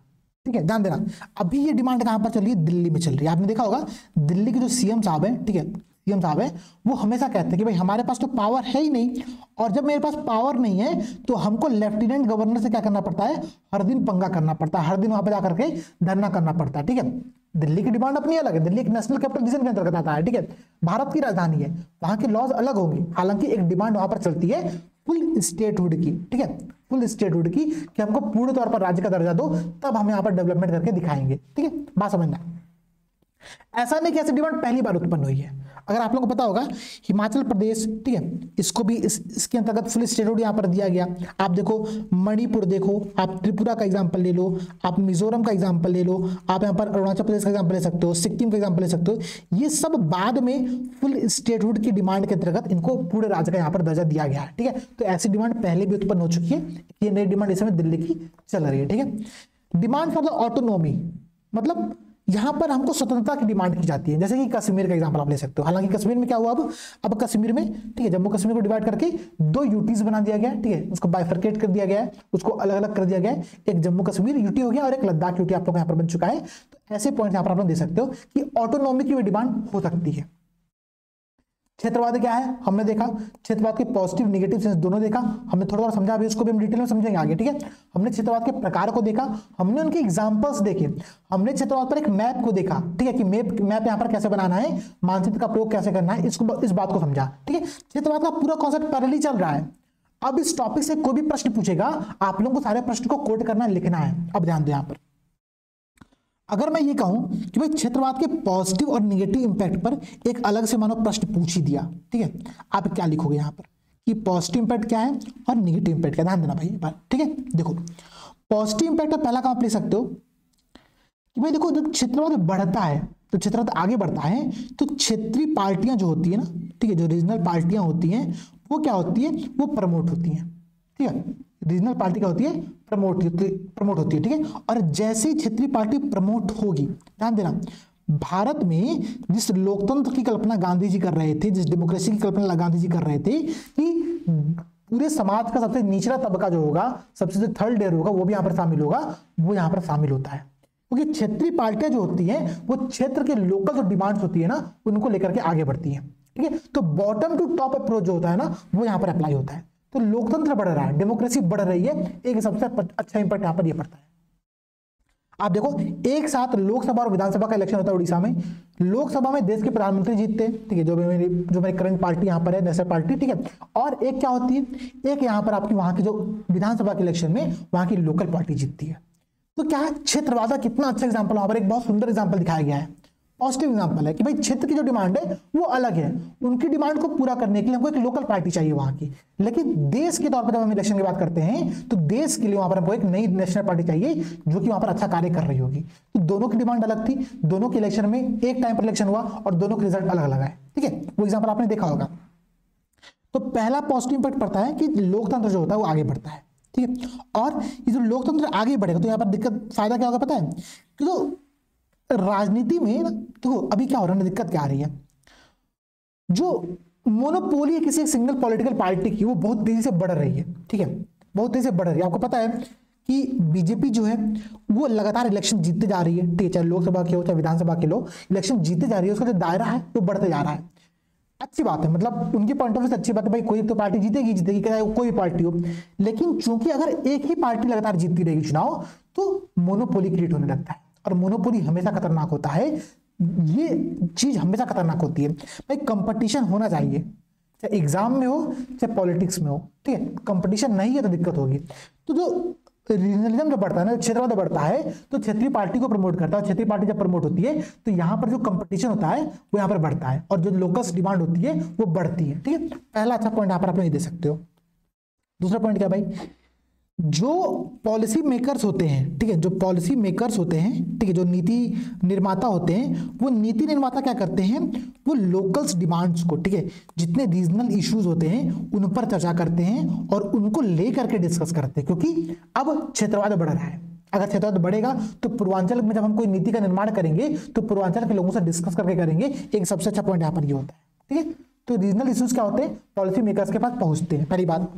ठीक है। ध्यान देना, अभी ये डिमांड कहां पर चल रही है, दिल्ली में चल रही है। आपने देखा होगा दिल्ली के जो सीएम साहब है, ठीक है, सीएम साहब है, वो हमेशा कहते हैं कि भाई हमारे पास तो पावर है ही नहीं, और जब मेरे पास पावर नहीं है तो हमको लेफ्टिनेंट गवर्नर से क्या करना पड़ता है, हर दिन पंगा करना पड़ता है, हर दिन वहां पर जाकर के धरना करना पड़ता है, ठीक है। दिल्ली की डिमांड अपनी अलग है, दिल्ली एक नेशनल कैपिटल रीजन के अंतर्गत आता है, ठीक है, भारत की राजधानी है, वहां के लॉज अलग होंगे, हालांकि एक डिमांड वहां पर चलती है फुल स्टेटहुड की, ठीक है, फुल स्टेटहुड की, कि हमको पूर्ण तौर पर राज्य का दर्जा दो, तब हम यहाँ पर डेवलपमेंट करके दिखाएंगे, ठीक है, बात समझना। ऐसा नहीं कि ऐसी डिमांड पहली बार उत्पन्न हुई है। अगर आप लोगों को पता होगा हिमाचल प्रदेश, ठीक है, इसको भी इसके अंतर्गत फुल स्टेटहुड यहाँ पर दिया गया। आप देखो मणिपुर, देखो आप त्रिपुरा का एग्जांपल ले लो, आप मिजोरम का एग्जांपल ले लो, आप यहाँ पर अरुणाचल प्रदेश का एग्जांपल ले सकते हो, सिक्किम का एग्जांपल ले सकते हो। ये सब बाद में फुल स्टेटहुड की डिमांड के अंतर्गत इनको पूरे राज्य का यहाँ पर दर्जा दिया गया है, ठीक है। तो ऐसी डिमांड पहले भी उत्पन्न हो चुकी है, ये नई डिमांड इस समय दिल्ली की चल रही है, ठीक है। डिमांड फॉर द ऑटोनॉमी, मतलब यहां पर हमको स्वतंत्रता की डिमांड की जाती है, जैसे कि कश्मीर का एग्जांपल आप ले सकते हो। हालांकि कश्मीर में क्या हुआ, अब कश्मीर में, ठीक है, जम्मू कश्मीर को डिवाइड करके 2 यूटीज बना दिया गया, ठीक है, उसको बाइफरकेट कर दिया गया है, उसको अलग अलग कर दिया गया है। एक जम्मू कश्मीर यूटी हो गया और एक लद्दाख यूटी आप लोग यहाँ पर बन चुका है। तो ऐसे पॉइंट यहाँ पर आप लोग दे सकते हो कि ऑटोनॉमी की भी डिमांड हो सकती है। क्षेत्रवाद क्या है हमने देखा, क्षेत्रवाद के पॉजिटिव नेगेटिव सेंस दोनों देखा हमने, थोड़ा थोड़ा समझा, अभी उसको भी हम डिटेल में समझेंगे आगे, ठीक है। हमने क्षेत्रवाद के प्रकार को देखा, हमने उनके एग्जांपल्स देखे, हमने क्षेत्रवाद पर एक मैप को देखा, ठीक है, कि मैप यहाँ पर कैसे बनाना है, मानचित्र का प्रयोग कैसे करना है, इस बात को समझा, ठीक है। क्षेत्रवाद का पूरा कॉन्सेप्ट पैरेलली चल रहा है। अब इस टॉपिक से कोई भी प्रश्न पूछेगा, आप लोगों को सारे प्रश्न को कोट करना, लिखना है। अब ध्यान दो यहाँ पर, अगर मैं ये कहूं कि भाई क्षेत्रवाद के पॉजिटिव और निगेटिव इंपैक्ट पर एक अलग से मानो प्रश्न पूछ ही दिया, ठीक है, आप क्या लिखोगे यहां पर कि पॉजिटिव इंपैक्ट क्या है और निगेटिव इंपैक्ट क्या, ध्यान देना भाई एक बार, ठीक है। देखो पॉजिटिव इंपैक्ट का पहला काम आप ले सकते हो कि भाई देखो जब क्षेत्रवाद बढ़ता है, तो क्षेत्रवाद आगे बढ़ता है तो क्षेत्रीय पार्टियां जो होती है ना, ठीक है, जो रीजनल पार्टियां होती हैं वो क्या होती है, वो प्रमोट होती हैं, ठीक है। रीजनल पार्टी क्या होती है, प्रमोट होती है, ठीक है। और जैसे ही क्षेत्रीय पार्टी प्रमोट होगी, ध्यान देना, भारत में जिस लोकतंत्र की कल्पना गांधी जी कर रहे थे, जिस डेमोक्रेसी की कल्पना गांधी जी कर रहे थे कि पूरे समाज का सबसे निचला तबका जो होगा, सबसे जो थर्ड लेयर होगा, वो भी यहाँ पर शामिल होगा, वो यहाँ पर शामिल होता है। क्योंकि क्षेत्रीय पार्टियां जो होती हैं वो क्षेत्र के लोकल जो डिमांड्स होती है ना, उनको लेकर के आगे बढ़ती हैं, ठीक है। तो बॉटम टू टॉप अप्रोच जो होता है ना, वो यहाँ पर अप्लाई होता है। तो लोकतंत्र बढ़ रहा है, डेमोक्रेसी बढ़ रही है, एक सबसे अच्छा इंपैक्ट यहाँ पर ये पड़ता है। आप देखो एक साथ लोकसभा और विधानसभा का इलेक्शन होता है उड़ीसा में। लोकसभा में देश के प्रधानमंत्री जीतते हैं, ठीक है, जो मेरी करंट पार्टी यहाँ पर है, नेशनल पार्टी, ठीक है। और एक क्या होती है, एक यहाँ पर आपकी वहां की जो विधानसभा के इलेक्शन में वहां की लोकल पार्टी जीतती है। तो क्या है, क्षेत्रवाद का कितना अच्छा एग्जाम्पल, वहां पर एक बहुत सुंदर एग्जाम्पल दिखाया गया है, पॉजिटिव एग्जाम्पल है कि भाई क्षेत्र की जो डिमांड है वो अलग है, उनकी डिमांड को पूरा करने के लिए हमको एक लोकल पार्टी चाहिए वहां की। लेकिन देश के तौर पर जब हम इलेक्शन की बात करते हैं तो देश के लिए वहां पर हमको एक नई नेशनल पार्टी चाहिए जो कि वहां पर अच्छा कार्य कर रही होगी। तो दोनों की डिमांड अलग थी, दोनों के इलेक्शन में एक टाइम पर इलेक्शन हुआ और दोनों के रिजल्ट अलग अलग आए, ठीक है। वो एग्जाम्पल आपने देखा होगा। तो पहला पॉजिटिव इंपैक्ट पड़ता है कि लोकतंत्र जो होता है वो आगे बढ़ता है, ठीक है। और ये जो लोकतंत्र आगे बढ़ेगा तो यहाँ पर दिक्कत, फायदा क्या होगा पता है, कि तो राजनीति में ना, देखो अभी क्या हो रहा है, दिक्कत क्या आ रही है, जो मोनोपोली है किसी एक सिंगल पॉलिटिकल पार्टी की, वो बहुत तेजी से बढ़ रही है, ठीक है, बहुत तेजी से बढ़ रही है। आपको पता है कि बीजेपी जो है वो लगातार इलेक्शन जीतते जा रही है, ठीक है, चाहे लोकसभा के हो चाहे विधानसभा के लो, इलेक्शन जीतते जा रही है, उसका जो दायरा है वो बढ़ते जा रहा है। अच्छी बात है, मतलब उनकी पॉइंट ऑफ व्यू से अच्छी बात है, भाई कोई तो पार्टी जीतेगी चाहे कोई भी पार्टी हो। लेकिन चूंकि अगर एक ही पार्टी लगातार जीतती रहेगी चुनाव, तो मोनोपोली क्रिएट होने लगता है, और मोनोपोली हमेशा खतरनाक होता है, ये चीज हमेशा खतरनाक होती है। भाई कंपटीशन होना चाहिए, चाहे एग्जाम में हो चाहे पॉलिटिक्स में हो, ठीक है। कंपटीशन नहीं है तो दिक्कत होगी। तो जो रीजनलिज्म जो बढ़ता है ना, क्षेत्रवाद बढ़ता है, तो क्षेत्रीय पार्टी को प्रमोट करता है, और क्षेत्रीय पार्टी जब प्रमोट होती है तो यहाँ पर जो कंपटीशन होता है वो यहाँ पर बढ़ता है, और जो लोकल डिमांड होती है वो बढ़ती है, ठीक है। पहला अच्छा पॉइंट यहाँ पर आप दे सकते हो। दूसरा पॉइंट क्या भाई, जो पॉलिसी मेकर्स होते हैं, ठीक है, जो पॉलिसी मेकर्स होते हैं, ठीक है, जो नीति निर्माता होते हैं, वो नीति निर्माता क्या करते हैं, वो लोकल्स डिमांड्स को, ठीक है, जितने रीजनल इश्यूज होते हैं उन पर चर्चा करते हैं और उनको लेकर के डिस्कस करते हैं। क्योंकि अब क्षेत्रवाद बढ़ रहा है, अगर क्षेत्रवाद बढ़ेगा तो पूर्वांचल में जब हम कोई नीति का निर्माण करेंगे तो पूर्वांचल के लोगों से डिस्कस करके करेंगे। एक सबसे अच्छा पॉइंट यहाँ पर ये होता है, ठीक है। तो रीजनल इश्यूज क्या होते हैं, पॉलिसी मेकर्स के पास पहुंचते हैं, पहली बात,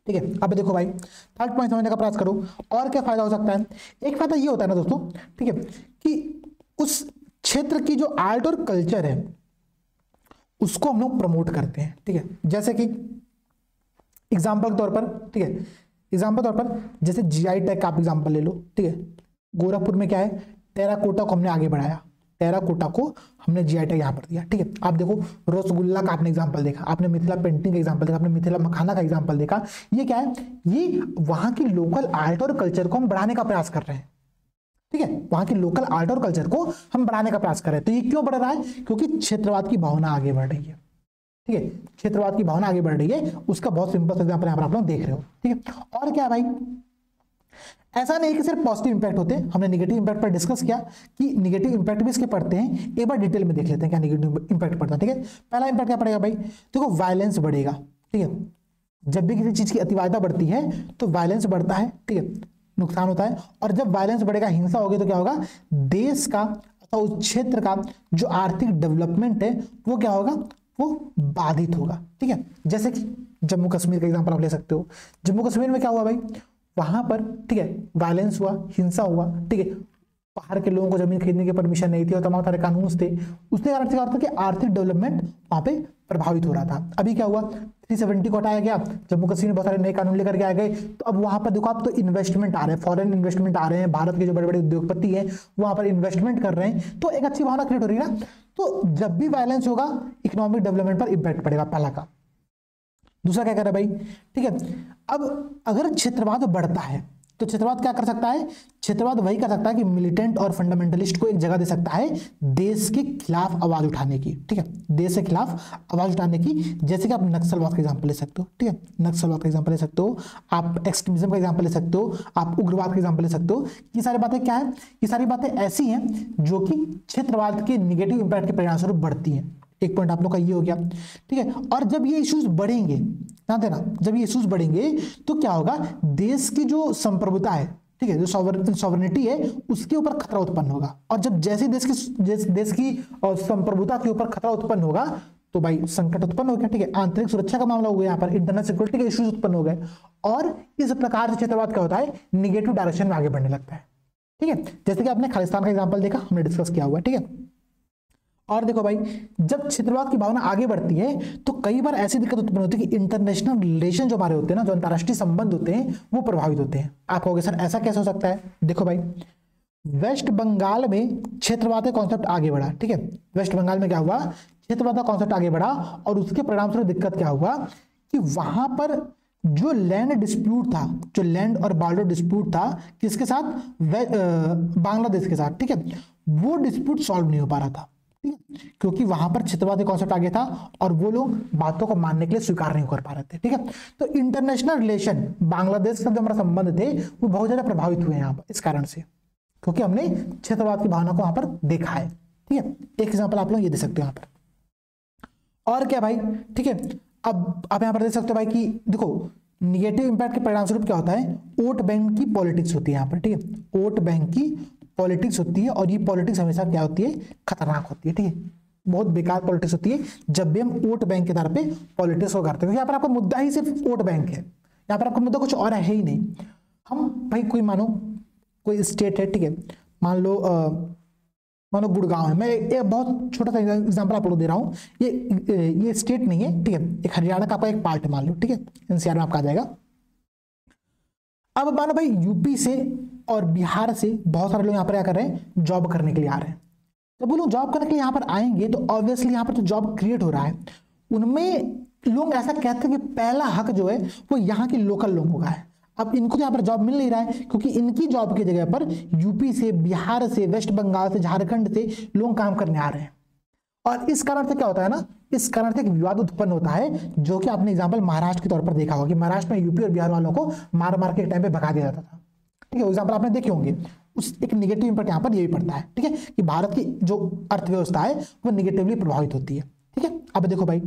ठीक है। अब देखो भाई थर्ड पॉइंट समझने का प्रयास करो, और क्या फायदा हो सकता है। एक फायदा ये होता है ना दोस्तों, ठीक है, कि उस क्षेत्र की जो आर्ट और कल्चर है उसको हम लोग प्रमोट करते हैं, ठीक है। जैसे कि एग्जाम्पल के तौर पर, ठीक है, एग्जाम्पल तौर पर जैसे जीआई टैग का आप एग्जाम्पल ले लो, ठीक है। गोरखपुर में क्या है, टेराकोटा को हमने आगे बढ़ाया, टेराकोटा को हमने जीआई टैग यहाँ पर दिया, ठीक है। आप देखो रसगुल्ला का आपने एग्जांपल देखा, आपने मिथिला पेंटिंग का एग्जांपल देखा, आपने मिथिला मखाना का एग्जांपल देखा। ये क्या है, ये वहां की लोकल आर्ट और कल्चर को हम बढ़ाने का प्रयास कर रहे हैं, ठीक है। वहां की लोकल आर्ट और कल्चर को हम बढ़ाने का प्रयास कर रहे हैं। तो ये क्यों बढ़ रहा है, क्योंकि क्षेत्रवाद की भावना आगे बढ़ रही है, ठीक है। क्षेत्रवाद की भावना आगे बढ़ रही है, उसका बहुत सिंपल एग्जाम्पल यहाँ पर आप लोग देख रहे हो, ठीक है। और क्या भाई, ऐसा नहीं कि सिर्फ पॉजिटिव इंपैक्ट होते हैं, हमने नेगेटिव इंपैक्ट पर डिस्कस किया कि नेगेटिव इंपैक्ट भी इसके पड़ते हैं। एक बार डिटेल में देख लेते हैं क्या नेगेटिव इंपैक्ट पड़ता है, ठीक है। पहला इंपैक्ट क्या पड़ेगा भाई, देखो वायलेंस बढ़ेगा, ठीक है। जब भी किसी चीज की अतिवायता बढ़ती है तो वायलेंस बढ़ता है, ठीक है, नुकसान होता है। और जब वायलेंस बढ़ेगा, हिंसा होगी, तो क्या होगा, देश का अथवा उस क्षेत्र का जो आर्थिक डेवलपमेंट है वो क्या होगा, वो बाधित होगा, ठीक है। जैसे कि जम्मू कश्मीर का एग्जाम्पल आप ले सकते हो। जम्मू कश्मीर में क्या हुआ भाई, वहां पर, ठीक है, वायलेंस हुआ, हिंसा हुआ, ठीक है। बाहर के लोगों को जमीन खरीदने की परमिशन नहीं थी और तमाम सारे कानून थे, उसने कारण से क्या होता कि आर्थिक डेवलपमेंट वहां पे प्रभावित हो रहा था। अभी क्या हुआ, 370 को हटाया गया, जम्मू कश्मीर में बहुत सारे नए कानून लेकर के आ गए। तो अब वहां पर देखो आप, तो इन्वेस्टमेंट आ रहे हैं, फॉरेन इन्वेस्टमेंट आ रहे हैं, भारत के जो बड़े बड़े उद्योगपति हैं वहां पर इन्वेस्टमेंट कर रहे हैं, तो एक अच्छी भावना क्रिएट हो रही है ना। तो जब भी वायलेंस होगा, इकोनॉमिक डेवलपमेंट पर इंपैक्ट पड़ेगा, पहला का। दूसरा क्या कर रहा है भाई, ठीक है, अब अगर क्षेत्रवाद बढ़ता है तो क्षेत्रवाद क्या कर सकता है? क्षेत्रवाद वही कर सकता है कि मिलिटेंट और फंडामेंटलिस्ट को एक जगह दे सकता है देश के खिलाफ आवाज उठाने की, ठीक है, देश के खिलाफ आवाज उठाने की। जैसे कि आप नक्सलवाद का एग्जांपल ले सकते हो, ठीक है, नक्सलवाद का एग्जांपल ले सकते हो, आप एक्सट्रीमिज्म का एग्जांपल ले सकते हो, आप उग्रवाद का एग्जांपल ले सकते हो। ये सारी बातें क्या है? ये सारी बातें ऐसी हैं जो कि क्षेत्रवाद के निगेटिव इंपैक्ट के परिणामस्वरूप बढ़ती हैं। एक पॉइंट आप लोग का ये हो गया, ठीक है। और जब ये इश्यूज बढ़ेंगे, ध्यान देना, जब ये इश्यूज बढ़ेंगे तो क्या होगा? देश की जो संप्रभुता है, ठीक है, जो सॉवरेनिटी है, उसके ऊपर खतरा उत्पन्न होगा। और जब जैसे देश की संप्रभुता के ऊपर खतरा उत्पन्न होगा तो भाई संकट उत्पन्न हो गया, ठीक है, आंतरिक सुरक्षा का मामला हो गया, यहाँ पर इंटरनल सिक्योरिटी के इश्यूज उत्पन्न हो गए। और इस प्रकार से क्षेत्रवाद क्या होता है? निगेटिव डायरेक्शन में आगे बढ़ने लगता है, ठीक है। जैसे कि आपने खालिस्तान का एग्जाम्पल देखा, हमने डिस्कस किया हुआ है, ठीक है। और देखो भाई, जब क्षेत्रवाद की भावना आगे बढ़ती है तो कई बार ऐसी दिक्कत उत्पन्न होती है कि इंटरनेशनल रिलेशन जो हमारे होते हैं ना, जो अंतर्राष्ट्रीय संबंध होते हैं, वो प्रभावित होते हैं। आप कहोगे सर ऐसा कैसे हो सकता है? देखो भाई, वेस्ट बंगाल में क्षेत्रवाद का कॉन्सेप्ट आगे बढ़ा, ठीक है, वेस्ट बंगाल में क्या हुआ? क्षेत्रवाद का कॉन्सेप्ट आगे बढ़ा और उसके परिणाम स्वरूप दिक्कत क्या हुआ कि वहां पर जो लैंड डिस्प्यूट था, जो लैंड और बॉर्डर डिस्प्यूट था, किसके साथ? बांग्लादेश के साथ, ठीक है, वो डिस्प्यूट सॉल्व नहीं हो पा रहा था, ठीक है, क्योंकि वहां पर क्षेत्रवाद का कॉन्सेप्ट आ गया था और वो लोग बातों को मानने के लिए स्वीकार नहीं कर पा रहे थे, ठीक है। तो इंटरनेशनल रिलेशन, बांग्लादेश से जो हमारा संबंध थे, वो बहुत ज्यादा प्रभावित हुए यहाँ पर इस कारण से, क्योंकि हमने क्षेत्रवाद की भावना को वहां पर देखा है, ठीक है। एक एग्जाम्पल आप लोग ये दे सकते हो यहाँ पर। और क्या भाई, ठीक है, अब आप यहाँ पर देख सकते हो भाई कि देखो निगेटिव इंपैक्ट के परिणाम स्वरूप क्या होता है? वोट बैंक की पॉलिटिक्स होती है यहाँ पर, ठीक है, वोट बैंक की पॉलिटिक्स होती है। और ये पॉलिटिक्स हमेशा क्या होती है? खतरनाक होती है, ठीक है, बहुत बेकार पॉलिटिक्स होती है जब भी हम वोट बैंक के आधार पे पॉलिटिक्स को करते हैं। यहाँ पर आपका मुद्दा ही सिर्फ वोट बैंक है, यहाँ पर आपका मुद्दा कुछ और है ही नहीं। हम भाई कोई मानो कोई स्टेट है, ठीक है, मान लो गुड़गांव है, मैं एक बहुत छोटा सा एग्जांपल आप लोग दे रहा हूँ, ये स्टेट नहीं है, ठीक है, एक हरियाणा का आपका एक पार्ट है मान लो, ठीक है, एनसीआर में आपका आ जाएगा। अब मानो भाई यूपी से और बिहार से बहुत सारे लोग यहाँ पर क्या कर रहे हैं? जॉब करने के लिए आ रहे हैं। तो वो लोग जॉब करने के लिए यहाँ पर आएंगे तो ऑब्वियसली यहाँ पर तो जॉब क्रिएट हो रहा है। उनमें लोग ऐसा कहते हैं कि पहला हक जो है वो यहाँ के लोकल लोगों का है। अब इनको तो यहाँ पर जॉब मिल नहीं रहा है क्योंकि इनकी जॉब की जगह पर यूपी से, बिहार से, वेस्ट बंगाल से, झारखंड से लोग काम करने आ रहे हैं। और इस कारण से क्या होता है ना, इस कारण से एक विवाद उत्पन्न होता है, जो कि आपने एग्जांपल महाराष्ट्र के तौर पर देखा होगा कि महाराष्ट्र में यूपी और बिहार वालों को मार मार के एक टाइम पे भगा दिया जाता था, ठीक है, एग्जांपल आपने देखे होंगे। उस एक निगेटिव इंपैक्ट यहाँ पर ये भी पड़ता है, ठीक है, कि भारत की जो अर्थव्यवस्था है वो निगेटिवली प्रभावित होती है, ठीक है। अब देखो भाई,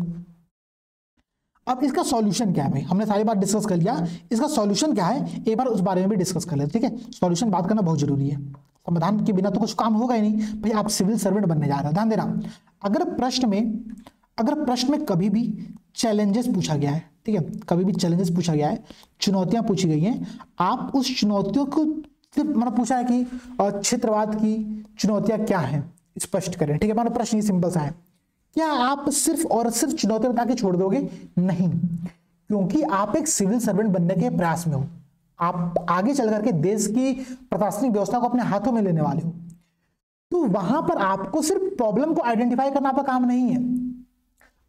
अब इसका सॉल्यूशन क्या है भाई? हमने सारी बात डिस्कस कर लिया, इसका सॉल्यूशन क्या है एक बार उस बारे में भी डिस्कस कर लेते, ठीक है। सॉल्यूशन बात करना बहुत जरूरी है, समाधान के बिना तो कुछ काम होगा ही नहीं भाई। आप सिविल सर्वेंट बनने जा रहे हो, ध्यान देना। अगर प्रश्न में कभी भी चैलेंजेस पूछा गया है, ठीक है, कभी भी चैलेंजेस पूछा गया है, चुनौतियां पूछी गई हैं, आप उस चुनौतियों को सिर्फ मतलब पूछा है कि क्षेत्रवाद की चुनौतियां क्या हैं स्पष्ट करें, ठीक है। मानो प्रश्न ये सिंपल सा है, क्या आप सिर्फ और सिर्फ चुनौती बता के छोड़ दोगे? नहीं, क्योंकि आप एक सिविल सर्वेंट बनने के प्रयास में हो, आप आगे चल करके देश की प्रशासनिक व्यवस्था को अपने हाथों में लेने वाले हो। तो वहां पर आपको सिर्फ प्रॉब्लम को आइडेंटिफाई करना आपका काम नहीं है,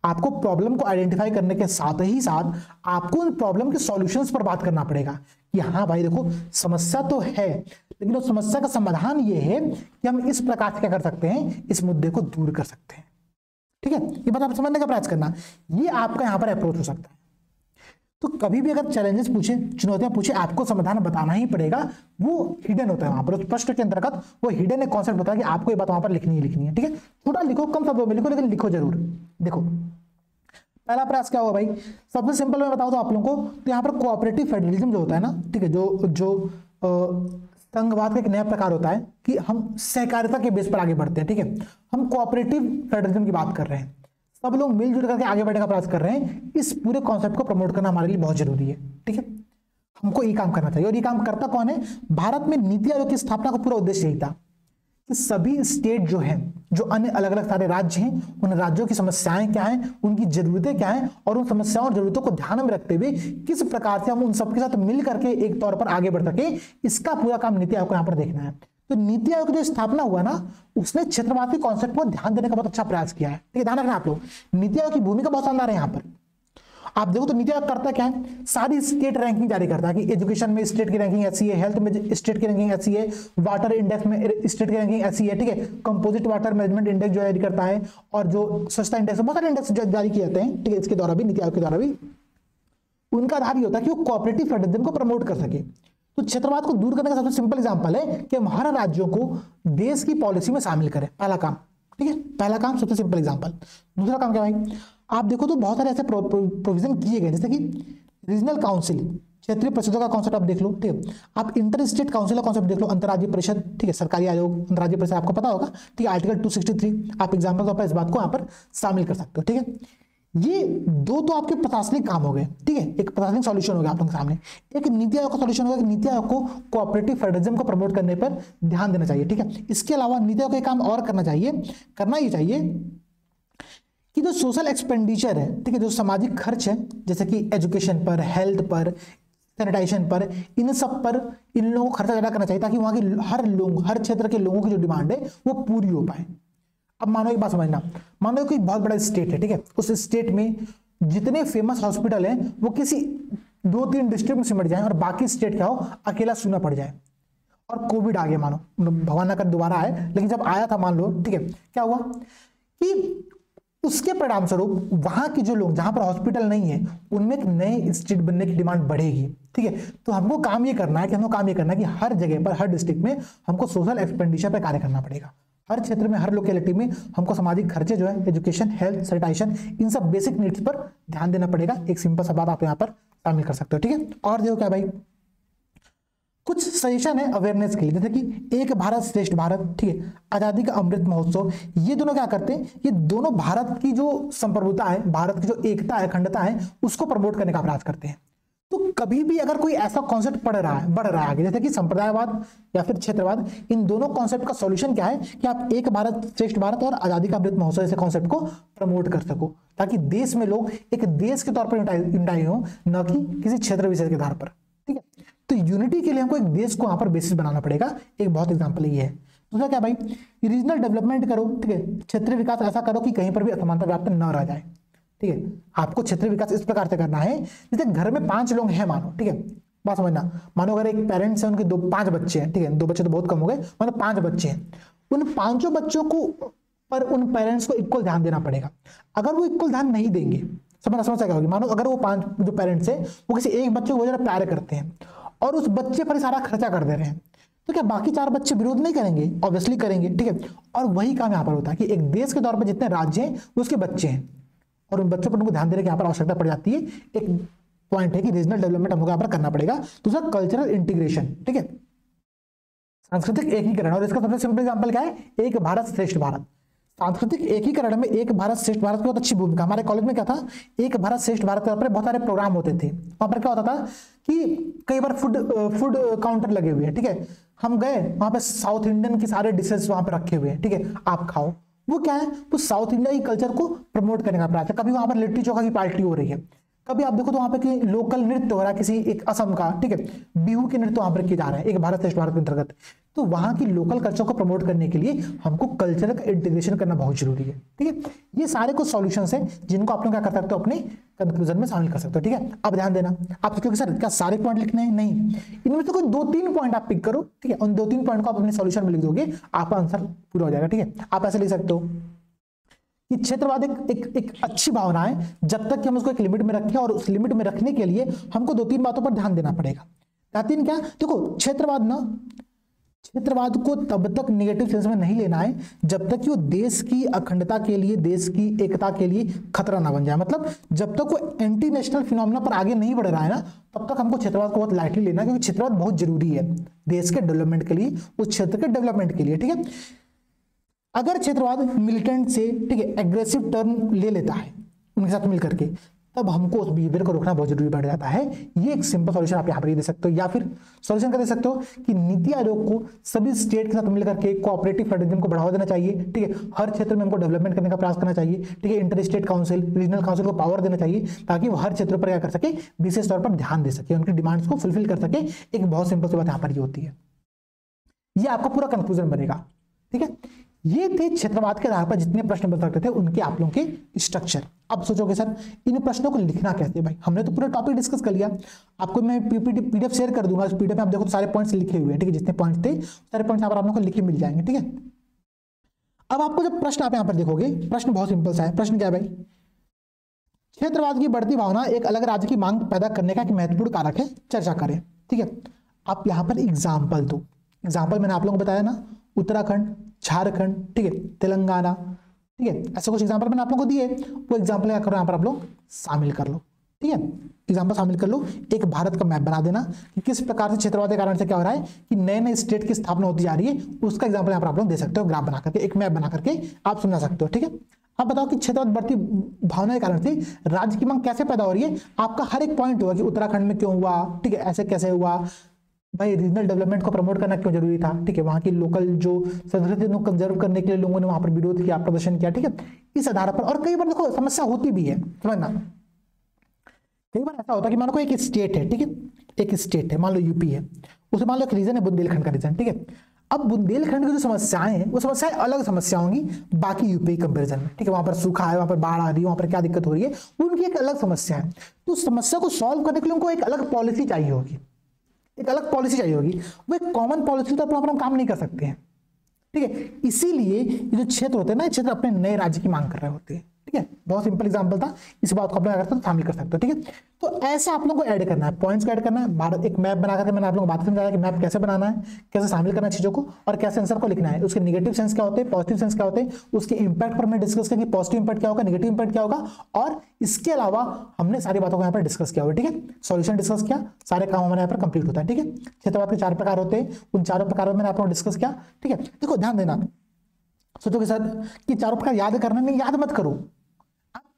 आपको प्रॉब्लम को आइडेंटिफाई करने के साथ ही साथ आपको उन प्रॉब्लम के सॉल्यूशंस पर बात करना पड़ेगा कि हाँ भाई देखो समस्या तो है, लेकिन उस समस्या का समाधान ये है कि हम इस प्रकार से क्या कर सकते हैं, इस मुद्दे को दूर कर सकते हैं, ठीक है। ये बात आप समझने का प्रयास करना, ये आपका यहां पर अप्रोच हो सकता है। तो कभी भी अगर चैलेंजेस पूछे, चुनौतियां पूछे, आपको समाधान बताना ही पड़ेगा। वो हिडन होता है वहां पर, उस प्रश्न के अंतर्गत वो हिडन एक कॉन्सेप्ट होता है कि आपको ये बात वहां पर लिखनी ही लिखनी है, ठीक है। छोटा लिखो, कम शब्दों में लिखो, लेकिन लिखो जरूर। देखो पहला प्रयास क्या होगा भाई, सबसे सिंपल मैं बताऊं तो आप लोगों को, तो यहाँ पर कोऑपरेटिव फेडरलिज्म जो होता है ना, ठीक है, जो संघवाद का एक नया प्रकार होता है कि हम सहकारिता के बेस पर आगे बढ़ते हैं, ठीक है। हम कोऑपरेटिव फेडरलिज्म की बात कर रहे हैं, सब लोग मिलजुल करके आगे बढ़ने का प्रयास कर रहे हैं। इस पूरे कॉन्सेप्ट को प्रमोट करना हमारे लिए बहुत जरूरी है, ठीक है। हमको ये काम करना चाहिए। और ये काम करता कौन है? भारत में नीति आयोग की स्थापना का पूरा उद्देश्य यही था कि सभी स्टेट जो हैं, जो अन्य अलग अलग सारे राज्य हैं, उन राज्यों की समस्याएं क्या हैं, उनकी जरूरतें क्या हैं, और उन समस्याओं और जरूरतों को ध्यान में रखते हुए किस प्रकार से हम उन सबके साथ मिल करके एक तौर पर आगे बढ़ सके, इसका पूरा काम नीति आयोग को यहाँ पर देखना है। तो नीति आयोग की जो स्थापना हुआ ना, उसने क्षेत्रवाद के कॉन्सेप्ट पर ध्यान देने का बहुत अच्छा प्रयास किया है, ठीक है। ध्यान रखना आप लोग, नीति आयोग की भूमिका बहुत शानदार है यहाँ पर। आप देखो तो नीति आयोग करता क्या है, सारी स्टेट रैंकिंग जारी करता है कि एजुकेशन में स्टेट की रैंकिंग ऐसी है, हेल्थ में स्टेट की रैंकिंग ऐसी है, वाटर इंडेक्स में स्टेट की रैंकिंग ऐसी है, ठीक है, कंपोजिट वाटर मैनेजमेंट इंडेक्स जो जारी करता है, और जो स्वच्छता इंडेक्स, बहुत सारे इंडेक्स जारी किए जाते हैं, ठीक है, इसके द्वारा भी, नीति आयोग के द्वारा भी। उनका आधार ये होता है कि वो कोऑपरेटिव फेडरलिज्म को प्रमोट कर सके। तो क्षेत्रवाद को दूर करने का सबसे सिंपल एग्जांपल है कि हम हर राज्यों को देश की पॉलिसी में शामिल करें, पहला काम, ठीक है, पहला काम, सबसे सिंपल एग्जांपल। दूसरा काम क्या भाई, आप देखो तो बहुत सारे ऐसे प्रोविजन किए गए, जैसे कि रीजनल काउंसिल, क्षेत्रीय परिषदों का कॉन्सेप्ट आप देख लो, ठीक है, आप इंटर स्टेट काउंसिल का कॉन्सेप्ट देख लो, अंतर्राज्यीय परिषद, ठीक है, सरकारी आयोग, अंतर्राज्यीय परिषद आपको पता होगा, ठीक है, आर्टिकल 263, आप एग्जाम्पल तौर पर इस बात को यहाँ पर शामिल कर सकते हो, ठीक है। ये दो तो आपके प्रशासनिक काम हो गए, ठीक है, एक प्रशासनिक सॉल्यूशन हो गया आप लोगों के सामने। एक नीति आयोग का सॉल्यूशन होगा कि नीति आयोग को कोऑपरेटिव फेडरलिज्म को प्रमोट करने पर ध्यान देना चाहिए, ठीक है। इसके अलावा नीति आयोग को एक काम और करना ही चाहिए कि जो सोशल एक्सपेंडिचर है, ठीक है, जो सामाजिक खर्च है, जैसे कि एजुकेशन पर, हेल्थ पर, सैनिटाइजेशन पर, इन सब पर इन लोगों को खर्चा ज्यादा करना चाहिए, ताकि वहां के हर क्षेत्र के लोगों की जो डिमांड है वो पूरी हो पाए। अब मानो एक बात समझना, मानो कोई बहुत बड़ा स्टेट है, ठीक है, उस स्टेट में जितने फेमस हॉस्पिटल हैं वो किसी 2-3 डिस्ट्रिक्ट में सिमट जाए और बाकी स्टेट क्या हो, अकेला सुना पड़ जाए, और कोविड आ गया, मानो भगवान ना कर दोबारा आए, लेकिन जब आया था मान लो, ठीक है, क्या हुआ कि उसके परिणाम स्वरूप वहां के जो लोग, जहां पर हॉस्पिटल नहीं है, उनमें एक नए स्टेट बनने की डिमांड बढ़ेगी, ठीक है। तो हमको काम ये करना है कि हर जगह पर, हर डिस्ट्रिक्ट में हमको सोशल एक्सपेंडिचर पर कार्य करना पड़ेगा। हर क्षेत्र में, हर लोकेलिटी में हमको सामाजिक खर्चे जो है, एजुकेशन, हेल्थ, सैनिटाइजेशन, इन सब बेसिक नीड्स पर ध्यान देना पड़ेगा। एक सिंपल सा बात आप यहाँ पर शामिल कर सकते हो, ठीक है। और देखो क्या भाई, कुछ सजेशन है अवेयरनेस के लिए, जैसे कि एक भारत श्रेष्ठ भारत, ठीक है, आजादी का अमृत महोत्सव, ये दोनों क्या करते हैं, ये दोनों भारत की जो संप्रभुता है, भारत की जो एकता है, अखंडता है, उसको प्रमोट करने का प्रयास करते हैं। तो कभी भी अगर कोई ऐसा कॉन्सेप्ट बढ़ रहा है आगे, जैसे कि संप्रदायवाद या फिर क्षेत्रवाद, इन दोनों कॉन्सेप्ट का सॉल्यूशन क्या है कि आप एक भारत श्रेष्ठ भारत और आजादी का अमृत महोत्सव जैसे कॉन्सेप्ट को प्रमोट कर सको, ताकि देश में लोग एक देश के तौर पर यूनाइट हो, न कि किसी क्षेत्र विशेष के आधार पर, ठीक है। तो यूनिटी के लिए हमको एक देश को वहां पर बेसिस बनाना पड़ेगा। एक बहुत एग्जांपल ये है। दूसरा क्या भाई, रीजनल डेवलपमेंट करो, ठीक है, क्षेत्रीय विकास ऐसा करो कि कहीं पर भी असमानता व्याप्त न रह जाए, ठीक है। आपको क्षेत्रीय विकास इस प्रकार से करना है, जैसे घर में 5 लोग हैं मानो, ठीक है, बात समझना, मानो अगर एक पेरेंट्स है, उनके 5 बच्चे हैं, ठीक है, 2 बच्चे तो बहुत कम हो गए, मानो 5 बच्चे हैं, उन 5 बच्चों को पर उन पेरेंट्स को इक्वल ध्यान देना पड़ेगा। अगर वो इक्वल ध्यान नहीं देंगे, समस्या क्या होगी, मानो अगर वो 5 जो पेरेंट्स है वो किसी एक बच्चे को बहुत ज्यादा प्यार करते हैं और उस बच्चे पर सारा खर्चा कर दे रहे हैं, तो क्या बाकी 4 बच्चे विरोध नहीं करेंगे? ऑब्वियसली करेंगे, ठीक है। और वही काम यहाँ पर होता है कि एक देश के तौर पर जितने राज्य हैं वो उसके बच्चे हैं, और उन बच्चों पर उनको ध्यान देने की यहाँ पर आवश्यकता पड़ जाती है। एक पॉइंट है कि रीजनल डेवलपमेंट हमको यहाँ पर करना पड़ेगा। दूसरा कल्चरल इंटीग्रेशन, ठीक है, सांस्कृतिक एकीकरण, और इसका सबसे सिंपल एग्जांपल क्या है, एक भारत श्रेष्ठ भारत। सांस्कृतिक एकीकरण में एक भारत श्रेष्ठ भारत की बहुत अच्छी भूमिका। हमारे कॉलेज में क्या था, एक भारत श्रेष्ठ भारत के बहुत सारे प्रोग्राम होते थे। वहां पर क्या होता था कि कई बार फूड काउंटर लगे हुए हैं, ठीक है, हम गए वहां पे साउथ इंडियन की सारे डिशेस वहां पर रखे हुए हैं, ठीक है, आप खाओ। वो क्या है, वो साउथ इंडिया की कल्चर को प्रमोट करने का प्रयास है। कभी वहां पर लिट्टी चोखा की पार्टी हो रही है, कभी आप देखो तो वहां पे लोकल नृत्य हो रहा है किसी एक असम का, ठीक है, बिहू के नृत्य वहां पर किए जा रहे हैं एक भारत श्रेष्ठ भारत के अंतर्गत। तो वहां की लोकल कल्चर को प्रमोट करने के लिए हमको कल्चरल इंटीग्रेशन करना बहुत जरूरी है, ठीक है। ये सारे कुछ सॉल्यूशंस हैं जिनको आप लोग क्या कर सकते हो, अपने कंक्लूजन में शामिल कर सकते हो, ठीक है। अब ध्यान देना, आप क्योंकि सर क्या सारे पॉइंट लिखने हैं, नहीं, इनमें से कोई 2-3 पॉइंट आप पिक करो, ठीक है, उन 2-3 पॉइंट को आप अपने सॉल्यूशन में लिख दोगे, आपका आंसर पूरा हो जाएगा, ठीक है। आप ऐसे लिख सकते हो कि क्षेत्रवाद एक अच्छी भावना है जब तक कि हम उसको एक लिमिट में रखें, और उस लिमिट में रखने के लिए हमको 2-3 बातों पर ध्यान देना पड़ेगा। क्या, देखो क्षेत्रवाद को तब तक नेगेटिव सेंस में नहीं लेना है जब तक कि वो देश की अखंडता के लिए, देश की एकता के लिए खतरा ना बन जाए। मतलब जब तक वो एंटी नेशनल फिनोमेना पर आगे नहीं बढ़ रहा है ना, तब तक हमको क्षेत्रवाद को बहुत लाइटली लेना है, क्योंकि क्षेत्रवाद बहुत जरूरी है देश के डेवलपमेंट के लिए, उस क्षेत्र के डेवलपमेंट के लिए, ठीक है। अगर क्षेत्रवाद मिलिटेंट से, ठीक है, एग्रेसिव टर्न ले लेता है उनके साथ मिलकर के, तब हमको उस बिहेवियर को रोकना बहुत जरूरी पड़ जाता है। ये एक सिंपल सॉल्यूशन आप यहाँ पर दे सकते हो, या फिर सॉल्यूशन कर दे सकते हो कि नीति आयोग को सभी स्टेट के साथ मिलकर के कोऑपरेटिव फेडरलिज्म को बढ़ावा देना चाहिए, ठीक है। हर क्षेत्र में हमको डेवलपमेंट करने का प्रयास करना चाहिए, ठीक है। Inter state council, regional council को पावर देना चाहिए ताकि वो हर क्षेत्र पर क्या कर सके, विशेष तौर पर ध्यान दे सके, उनकी डिमांड्स को फुलफिल कर सके। एक बहुत सिंपल सी बात यहाँ पर ये होती है। ये आपका पूरा कंक्लूजन बनेगा, ठीक है। ये थे क्षेत्रवाद के आधार पर जितने प्रश्न बन सकते थे उनके आप लोगों के स्ट्रक्चर। अब सोचोगे सर इन प्रश्नों को लिखना कैसे? भाई हमने तो पूरा टॉपिक डिस्कस कर लिया, आपको मैं पीडीएफ शेयर कर दूंगा, उस पीडीएफ में आप देखो तो सारे पॉइंट्स लिखे हुए हैं, ठीक है, जितने पॉइंट्स थे सारे पॉइंट्स आप लोगों को लिखे मिल जाएंगे, ठीक है। अब आपको जब प्रश्न आप यहाँ पर देखोगे, प्रश्न बहुत सिंपल सा है। प्रश्न क्या है भाई? क्षेत्रवाद की बढ़ती भावना एक अलग राज्य की मांग पैदा करने का एक महत्वपूर्ण कारक है, चर्चा करें, ठीक है। आप यहाँ पर एग्जाम्पल दो। एग्जाम्पल मैंने आप लोगों को बताया ना, उत्तराखंड, झारखंड, ठीक है, तेलंगाना, ठीक है, ऐसे कुछ एग्जाम्पल मैंने आप लोगों को दिए, वो एग्जाम्पल क्या करो यहाँ पर आप लोग शामिल कर लो, ठीक है, एग्जाम्पल शामिल कर लो। एक भारत का मैप बना देना कि किस प्रकार से क्षेत्रवाद के कारण से क्या हो रहा है कि नए नए स्टेट की स्थापना होती जा रही है, उसका एग्जाम्पल यहाँ पर आप लोग दे सकते हो, ग्राफ बना करके, एक मैप बना करके आप समझा सकते हो, ठीक है। अब बताओ कि क्षेत्रवाद बढ़ती भावना के कारण से राज्य की मांग कैसे पैदा हो रही है, आपका हर एक पॉइंट होगा कि उत्तराखंड में क्यों हुआ, ठीक है, ऐसे कैसे हुआ, भाई रीजनल डेवलपमेंट को प्रमोट करना क्यों जरूरी था, ठीक है, वहां की लोकल जो संस्कृति को कंजर्व करने के लिए लोगों ने वहां पर विरोध किया, प्रदर्शन किया, ठीक है, इस आधार पर। और कई बार देखो समस्या होती भी है, समझना, कई बार ऐसा होता है कि मान लो एक स्टेट है, ठीक है, एक स्टेट है, मान लो यूपी है, उसे मान लो एक रीजन है बुंदेलखंड का रीजन, ठीक है। अब बुंदेलखंड की जो समस्याएं हैं वो समस्याएं अलग समस्या होंगी बाकी यूपी कंपेरिजन में, ठीक है, वहां पर सूखा है, वहां पर बाढ़ आ रही है, वहां पर क्या दिक्कत हो रही है, उनकी एक अलग समस्या है। तो समस्या को सॉल्व करने के लिए उनको एक अलग पॉलिसी चाहिए होगी, एक अलग पॉलिसी चाहिए होगी, वो एक कॉमन पॉलिसी तो अपना काम नहीं कर सकते हैं, ठीक है। इसीलिए ये जो क्षेत्र होते हैं ना, क्षेत्र अपने नए राज्य की मांग कर रहे होते हैं, ठीक है। बहुत सिंपल एग्जांपल था, इस बात को आप लोग अगर शामिल कर सकते हो, ठीक है। तो ऐसे आप लोगों को ऐड करना है, पॉइंट्स को ऐड करना है, भारत एक मैप बना करके मैंने आप लोगों को बात समझाया कि मैप कैसे बनाना है, कैसे शामिल करना है चीजों को, और कैसे आंसर को लिखना है, उसके नेगेटिव सेंस क्या होते हैं, पॉजिटिव सेंस क्या होते हैं, उसके इंपैक्ट पर हमने डिस्कस किया कि पॉजिटिव इंपैक्ट क्या होगा, नेगेटिव इंपैक्ट क्या होगा, और इसके अलावा हमने सारी बातों को यहाँ पर डिस्कस किया हुआ, ठीक है, सॉल्यूशन डिस्कस किया, सारे काम हमारे यहाँ पर कंप्लीट होता है, ठीक है। क्षेत्रवाद के 4 प्रकार होते हैं, उन चारों प्रकारों में मैंने आप लोगों को डिस्कस किया, ठीक है। देखो ध्यान देना, सोचोगे सर कि चारों प्रकार याद करना, नहीं याद मत करो,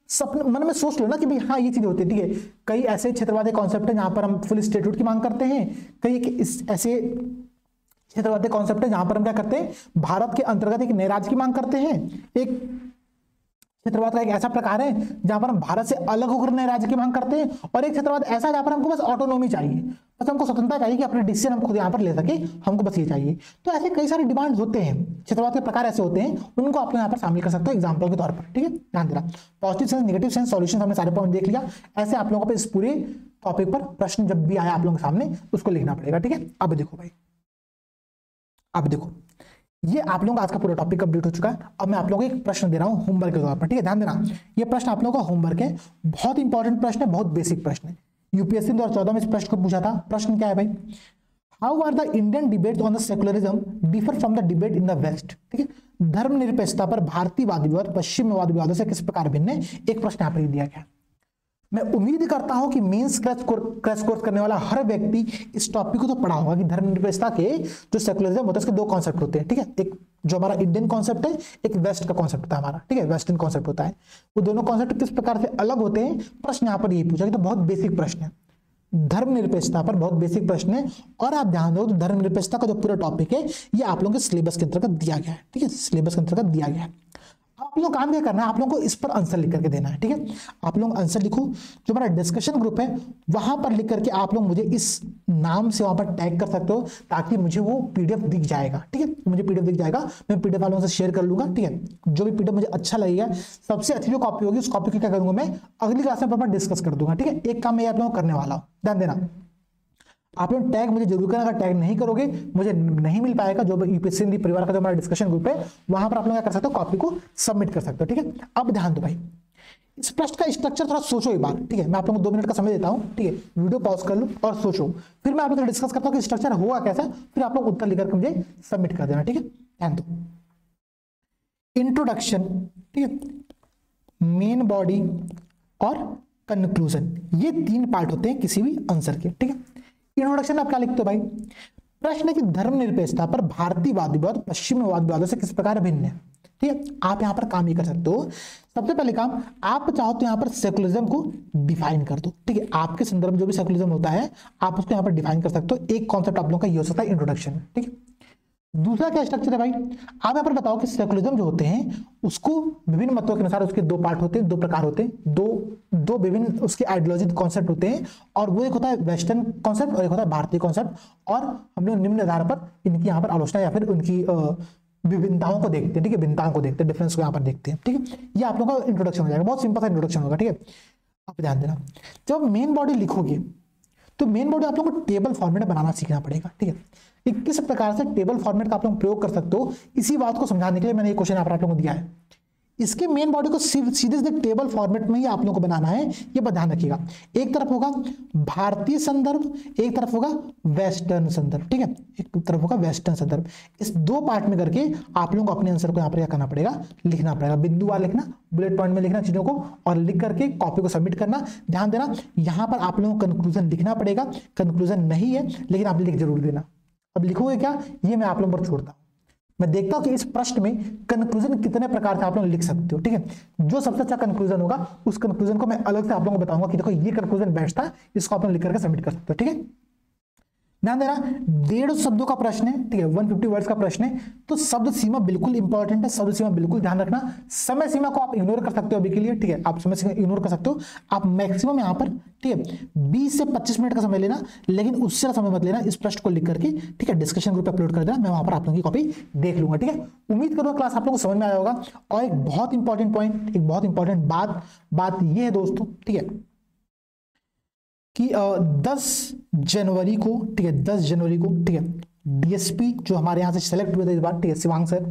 सपने मन में सोच लो ना कि भाई हाँ ये चीज होती है, ठीक है। कई ऐसे क्षेत्रवादी कॉन्सेप्ट है जहां पर हम फुल स्टेटहुड की मांग करते हैं, कई ऐसे क्षेत्रवादी कॉन्सेप्ट है जहां पर हम क्या करते हैं, भारत के अंतर्गत एक नए राज्य की मांग करते हैं। एक क्षेत्रवाद का एक ऐसा प्रकार है जहां पर हम भारत से अलग होकर नए राज्य की मांग करते हैं, और एक क्षेत्रवाद ऐसा जहां पर हमको बस ऑटोनॉमी चाहिए, बस हमको स्वतंत्रता चाहिए कि अपने डिसीजन हम खुद यहाँ पर ले सके, हमको बस ये चाहिए। तो ऐसे कई सारे डिमांड होते हैं, क्षेत्रवाद के प्रकार ऐसे होते हैं, उनको आप यहाँ पर शामिल कर सकते हो एग्जाम्पल के तौर पर, ठीक है। ध्यान देना, positive sense, negative sense, solution हमने सारे पॉइंट देख लिया। ऐसे आप लोगों को इस पूरे टॉपिक पर प्रश्न जब भी आया आप लोगों के सामने उसको लिखना पड़ेगा, ठीक है। अब देखो भाई, अब देखो ये आप लोगों का आज का पूरा टॉपिक कंप्लीट हो चुका है। अब मैं आप लोगों को एक प्रश्न दे रहा हूं होमवर्क के तौर पर, ठीक है। ध्यान देना, ये प्रश्न आप लोगों का होमवर्क है, बहुत इंपॉर्टेंट प्रश्न है, बहुत बेसिक प्रश्न है। यूपीएससी 2014 में इस प्रश्न को पूछा था। प्रश्न क्या है भाई? How are the Indian debates on the secularism differ from the debate in the west, ठीक है। धर्मनिरपेक्षता पर भारतीय वाद विवाद पश्चिम वाद विवादों से किस प्रकार भिन्न है, एक प्रश्न यहाँ पर दिया गया। मैं उम्मीद करता हूं कि मेंस क्रैश कोर्स करने वाला हर व्यक्ति इस टॉपिक को तो पढ़ा होगा कि धर्मनिरपेक्षता के जो सेकुलरिज्म होता है उसके 2 कॉन्सेप्ट होते हैं, ठीक है। एक जो हमारा इंडियन कॉन्सेप्ट है, एक वेस्ट का कॉन्सेप्ट होता है हमारा, ठीक है, वेस्टर्न कॉन्सेप्ट होता है। वो दोनों कॉन्सेप्ट किस प्रकार से अलग होते हैं, प्रश्न यहाँ पर यही पूछा कि तो बहुत बेसिक प्रश्न है, धर्मनिरपेक्षता पर बहुत बेसिक प्रश्न है। और आप ध्यान दो, तो धर्मनिरपेक्षता का जो पूरा टॉपिक है ये आप लोगों के सिलेबस के अंतर्गत दिया गया है, ठीक है, सिलेबस के अंतर्गत दिया गया है। आप लोग काम क्या करना है, आप लोगों को इस पर आंसर लिख करके देना है, ठीक है। आप लोग आंसर लिखो, जो हमारा डिस्कशन ग्रुप है वहां पर लिख करके आप लोग मुझे इस नाम से वहां पर टैग कर सकते हो, ताकि मुझे वो पीडीएफ दिख जाएगा, ठीक है, मुझे पीडीएफ दिख जाएगा, मैं पीडीएफ वालों से शेयर कर लूंगा, ठीक है। जो भी पीडीएफ मुझे अच्छा लगेगा, सबसे अच्छी जो कॉपी होगी उस कॉपी को क्या करूंगा मैं अगली क्लास में डिस्कस कर दूंगा, ठीक है। एक काम मैं आप लोगों को करने वाला हूं, ध्यान देना, आप लोग टैग मुझे जरूर करना, अगर टैग नहीं करोगे मुझे नहीं मिल पाएगा। जो यूपीएससी हिंदी परिवार का जो हमारा डिस्कशन ग्रुप है वहां पर आप लोग क्या कर सकते हो, कॉपी को सबमिट कर सकते हो, ठीक है। अब ध्यान दो भाई, इस प्रश्न का स्ट्रक्चर थोड़ा सोचो एक बार, ठीक है। मैं आप लोगों को 2 मिनट का समय देता हूं, ठीक है, वीडियो पॉज कर लो और सोचो, फिर मैं आप लोगों से डिस्कस करता हूं कि स्ट्रक्चर होगा कैसा, फिर आप लोग उत्तर लिखकर मुझे सबमिट कर देना, ठीक है। ध्यान दो, इंट्रोडक्शन, ठीक है, मेन बॉडी और कंक्लूजन, ये 3 पार्ट होते हैं किसी भी आंसर के, ठीक है। इंट्रोडक्शन आप क्या लिखते हो भाई? प्रश्न की धर्मनिरपेक्षता पर भारतीय वाद विवाद पश्चिमी वाद विवादों से किस प्रकार भिन्न है, ठीक है। आप यहां पर काम ये कर सकते हो, सबसे पहले काम आप चाहो तो यहां पर सेकुलरिज्म को डिफाइन कर दो, ठीक है। आपके संदर्भ में जो भी सेकुलरिज्म होता है आप उसको यहां पर डिफाइन कर सकते हो। एक कॉन्सेप्ट आप लोगों का ये हो सकता है इंट्रोडक्शन, ठीक है। दूसरा क्या स्ट्रक्चर है भाई, आप यहाँ पर बताओ कि सेकुलरिज्म जो होते हैं उसको विभिन्न मतों के अनुसार उसके 2 पार्ट होते हैं, 2 प्रकार होते हैं, दो विभिन्न उसके आइडियोलॉजी कॉन्सेप्ट होते हैं, और वो एक होता है वेस्टर्न कॉन्सेप्ट और एक होता है भारतीय कॉन्सेप्ट। और हम लोग निम्न आधार पर इनकी यहाँ पर आलोचना या फिर उनकी विभिन्नताओं को देखते हैं, ठीक है, भिन्नताओं को देखते हैं, डिफरेंस को यहाँ पर देखते हैं, ठीक है। ये आप लोगों का इंट्रोडक्शन हो जाएगा, बहुत सिंपल सा इंट्रोडक्शन होगा, ठीक है। आप ध्यान देना, जब मेन बॉडी लिखोगे तो मेन बॉडी आप लोगों को टेबल फॉर्मेट में बनाना सीखना पड़ेगा, ठीक है। कि किस प्रकार से टेबल फॉर्मेट का आप लोग प्रयोग कर सकते हो, इसी बात को समझाने के लिए मैंने ये क्वेश्चन यहाँ पर आप लोगों को दिया है। इसके मेन बॉडी को सीधे सीधे टेबल फॉर्मेट में ही आप लोगों को बनाना है, ये बात ध्यान रखिएगा। एक तरफ होगा भारतीय संदर्भ, एक तरफ होगा वेस्टर्न संदर्भ, ठीक है, एक तरफ होगा वेस्टर्न संदर्भ। इस दो पार्ट में करके आप लोगों को अपने आंसर को यहाँ पर क्या करना पड़ेगा, लिखना पड़ेगा, बिंदुवार लिखना, बुलेट पॉइंट में लिखना चीजों को, और लिख करके कॉपी को सबमिट करना। ध्यान देना, यहाँ पर आप लोगों को कंक्लूजन लिखना पड़ेगा, कंक्लूजन नहीं है लेकिन आप लिख जरूर देना। अब लिखोगे क्या, ये मैं आप लोगों पर छोड़ता हूं। मैं देखता हूं कि इस प्रश्न में कंक्लूजन कितने प्रकार से आप लोग लिख सकते हो, ठीक है। जो सबसे अच्छा कंक्लूजन होगा उस कंक्लूजन को मैं अलग से आप लोगों को बताऊंगा कि देखो ये कंक्लूजन बेस्ट था, इसको आप लोग लिख करके सबमिट कर सकते हो, ठीक है। ध्यान देना, 150 शब्दों का प्रश्न है, ठीक है, 150 वर्ड्स का प्रश्न है, तो शब्द सीमा बिल्कुल इंपॉर्टेंट है, शब्द सीमा बिल्कुल ध्यान रखना। समय सीमा को आप इग्नोर कर सकते हो अभी के लिए, ठीक है, आप समय सीमा इग्नोर कर सकते हो। आप मैक्सिमम यहाँ पर, ठीक है, 20 से 25 मिनट का समय लेना, लेकिन उससे समय मत लेना, इस प्रश्न को लिख करके, ठीक है, डिस्कशन ग्रुप पे अपलोड कर देना, मैं वहां पर आप लोगों की कॉपी देख लूंगा, ठीक है। उम्मीद करूंगा क्लास आप लोगों को समझ में आया होगा। और एक बहुत इंपॉर्टेंट पॉइंट, एक बहुत इंपॉर्टेंट बात ये है दोस्तों, ठीक है, कि 10 जनवरी को, ठीक है, 10 जनवरी को, ठीक है, डीएसपी जो हमारे यहाँ से सेलेक्ट हुए थे इस बार, ठीक है, शिवांग सर,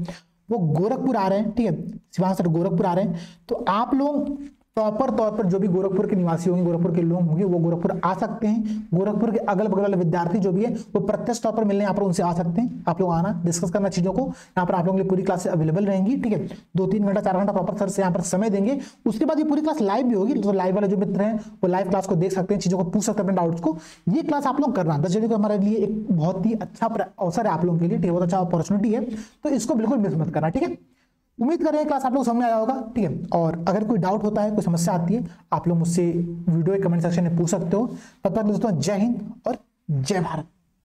वो गोरखपुर आ रहे हैं, ठीक है, शिवांग सर गोरखपुर आ रहे हैं। तो आप लोग प्रॉपर तौर पर जो भी गोरखपुर के निवासी होंगे, गोरखपुर के लोग होंगे, वो गोरखपुर आ सकते हैं। गोरखपुर के अगल बगल वाले विद्यार्थी जो भी है वो प्रत्यक्ष तौर पर मिलने यहाँ पर उनसे आ सकते हैं। आप लोग आना, डिस्कस करना चीजों को, यहाँ पर आप लोगों के लिए पूरी क्लास अवेलेबल रहेंगी, ठीक है। 2-3 घंटा 4 घंटा प्रॉपर सर से यहाँ पर समय देंगे। उसके बाद ये पूरी क्लास लाइव भी होगी, तो लाइव वाले जो मित्र हैं वो लाइव क्लास को देख सकते हैं, चीजों को पूछ सकते हैं अपने डाउट्स को। ये क्लास आप लोग करना 10 जनवरी को हमारे लिए एक बहुत ही अच्छा अवसर है आप लोगों के लिए, ठीक है, बहुत अच्छा अपॉर्चुनिटी है, तो इसको बिल्कुल मिस मत करना, ठीक है। उम्मीद कर रहे हैं क्लास आप लोग समझ में आया होगा, ठीक है। और अगर कोई डाउट होता है, कोई समस्या आती है, आप लोग मुझसे वीडियो के कमेंट सेक्शन में पूछ सकते हो। तब तक दोस्तों जय हिंद और जय भारत।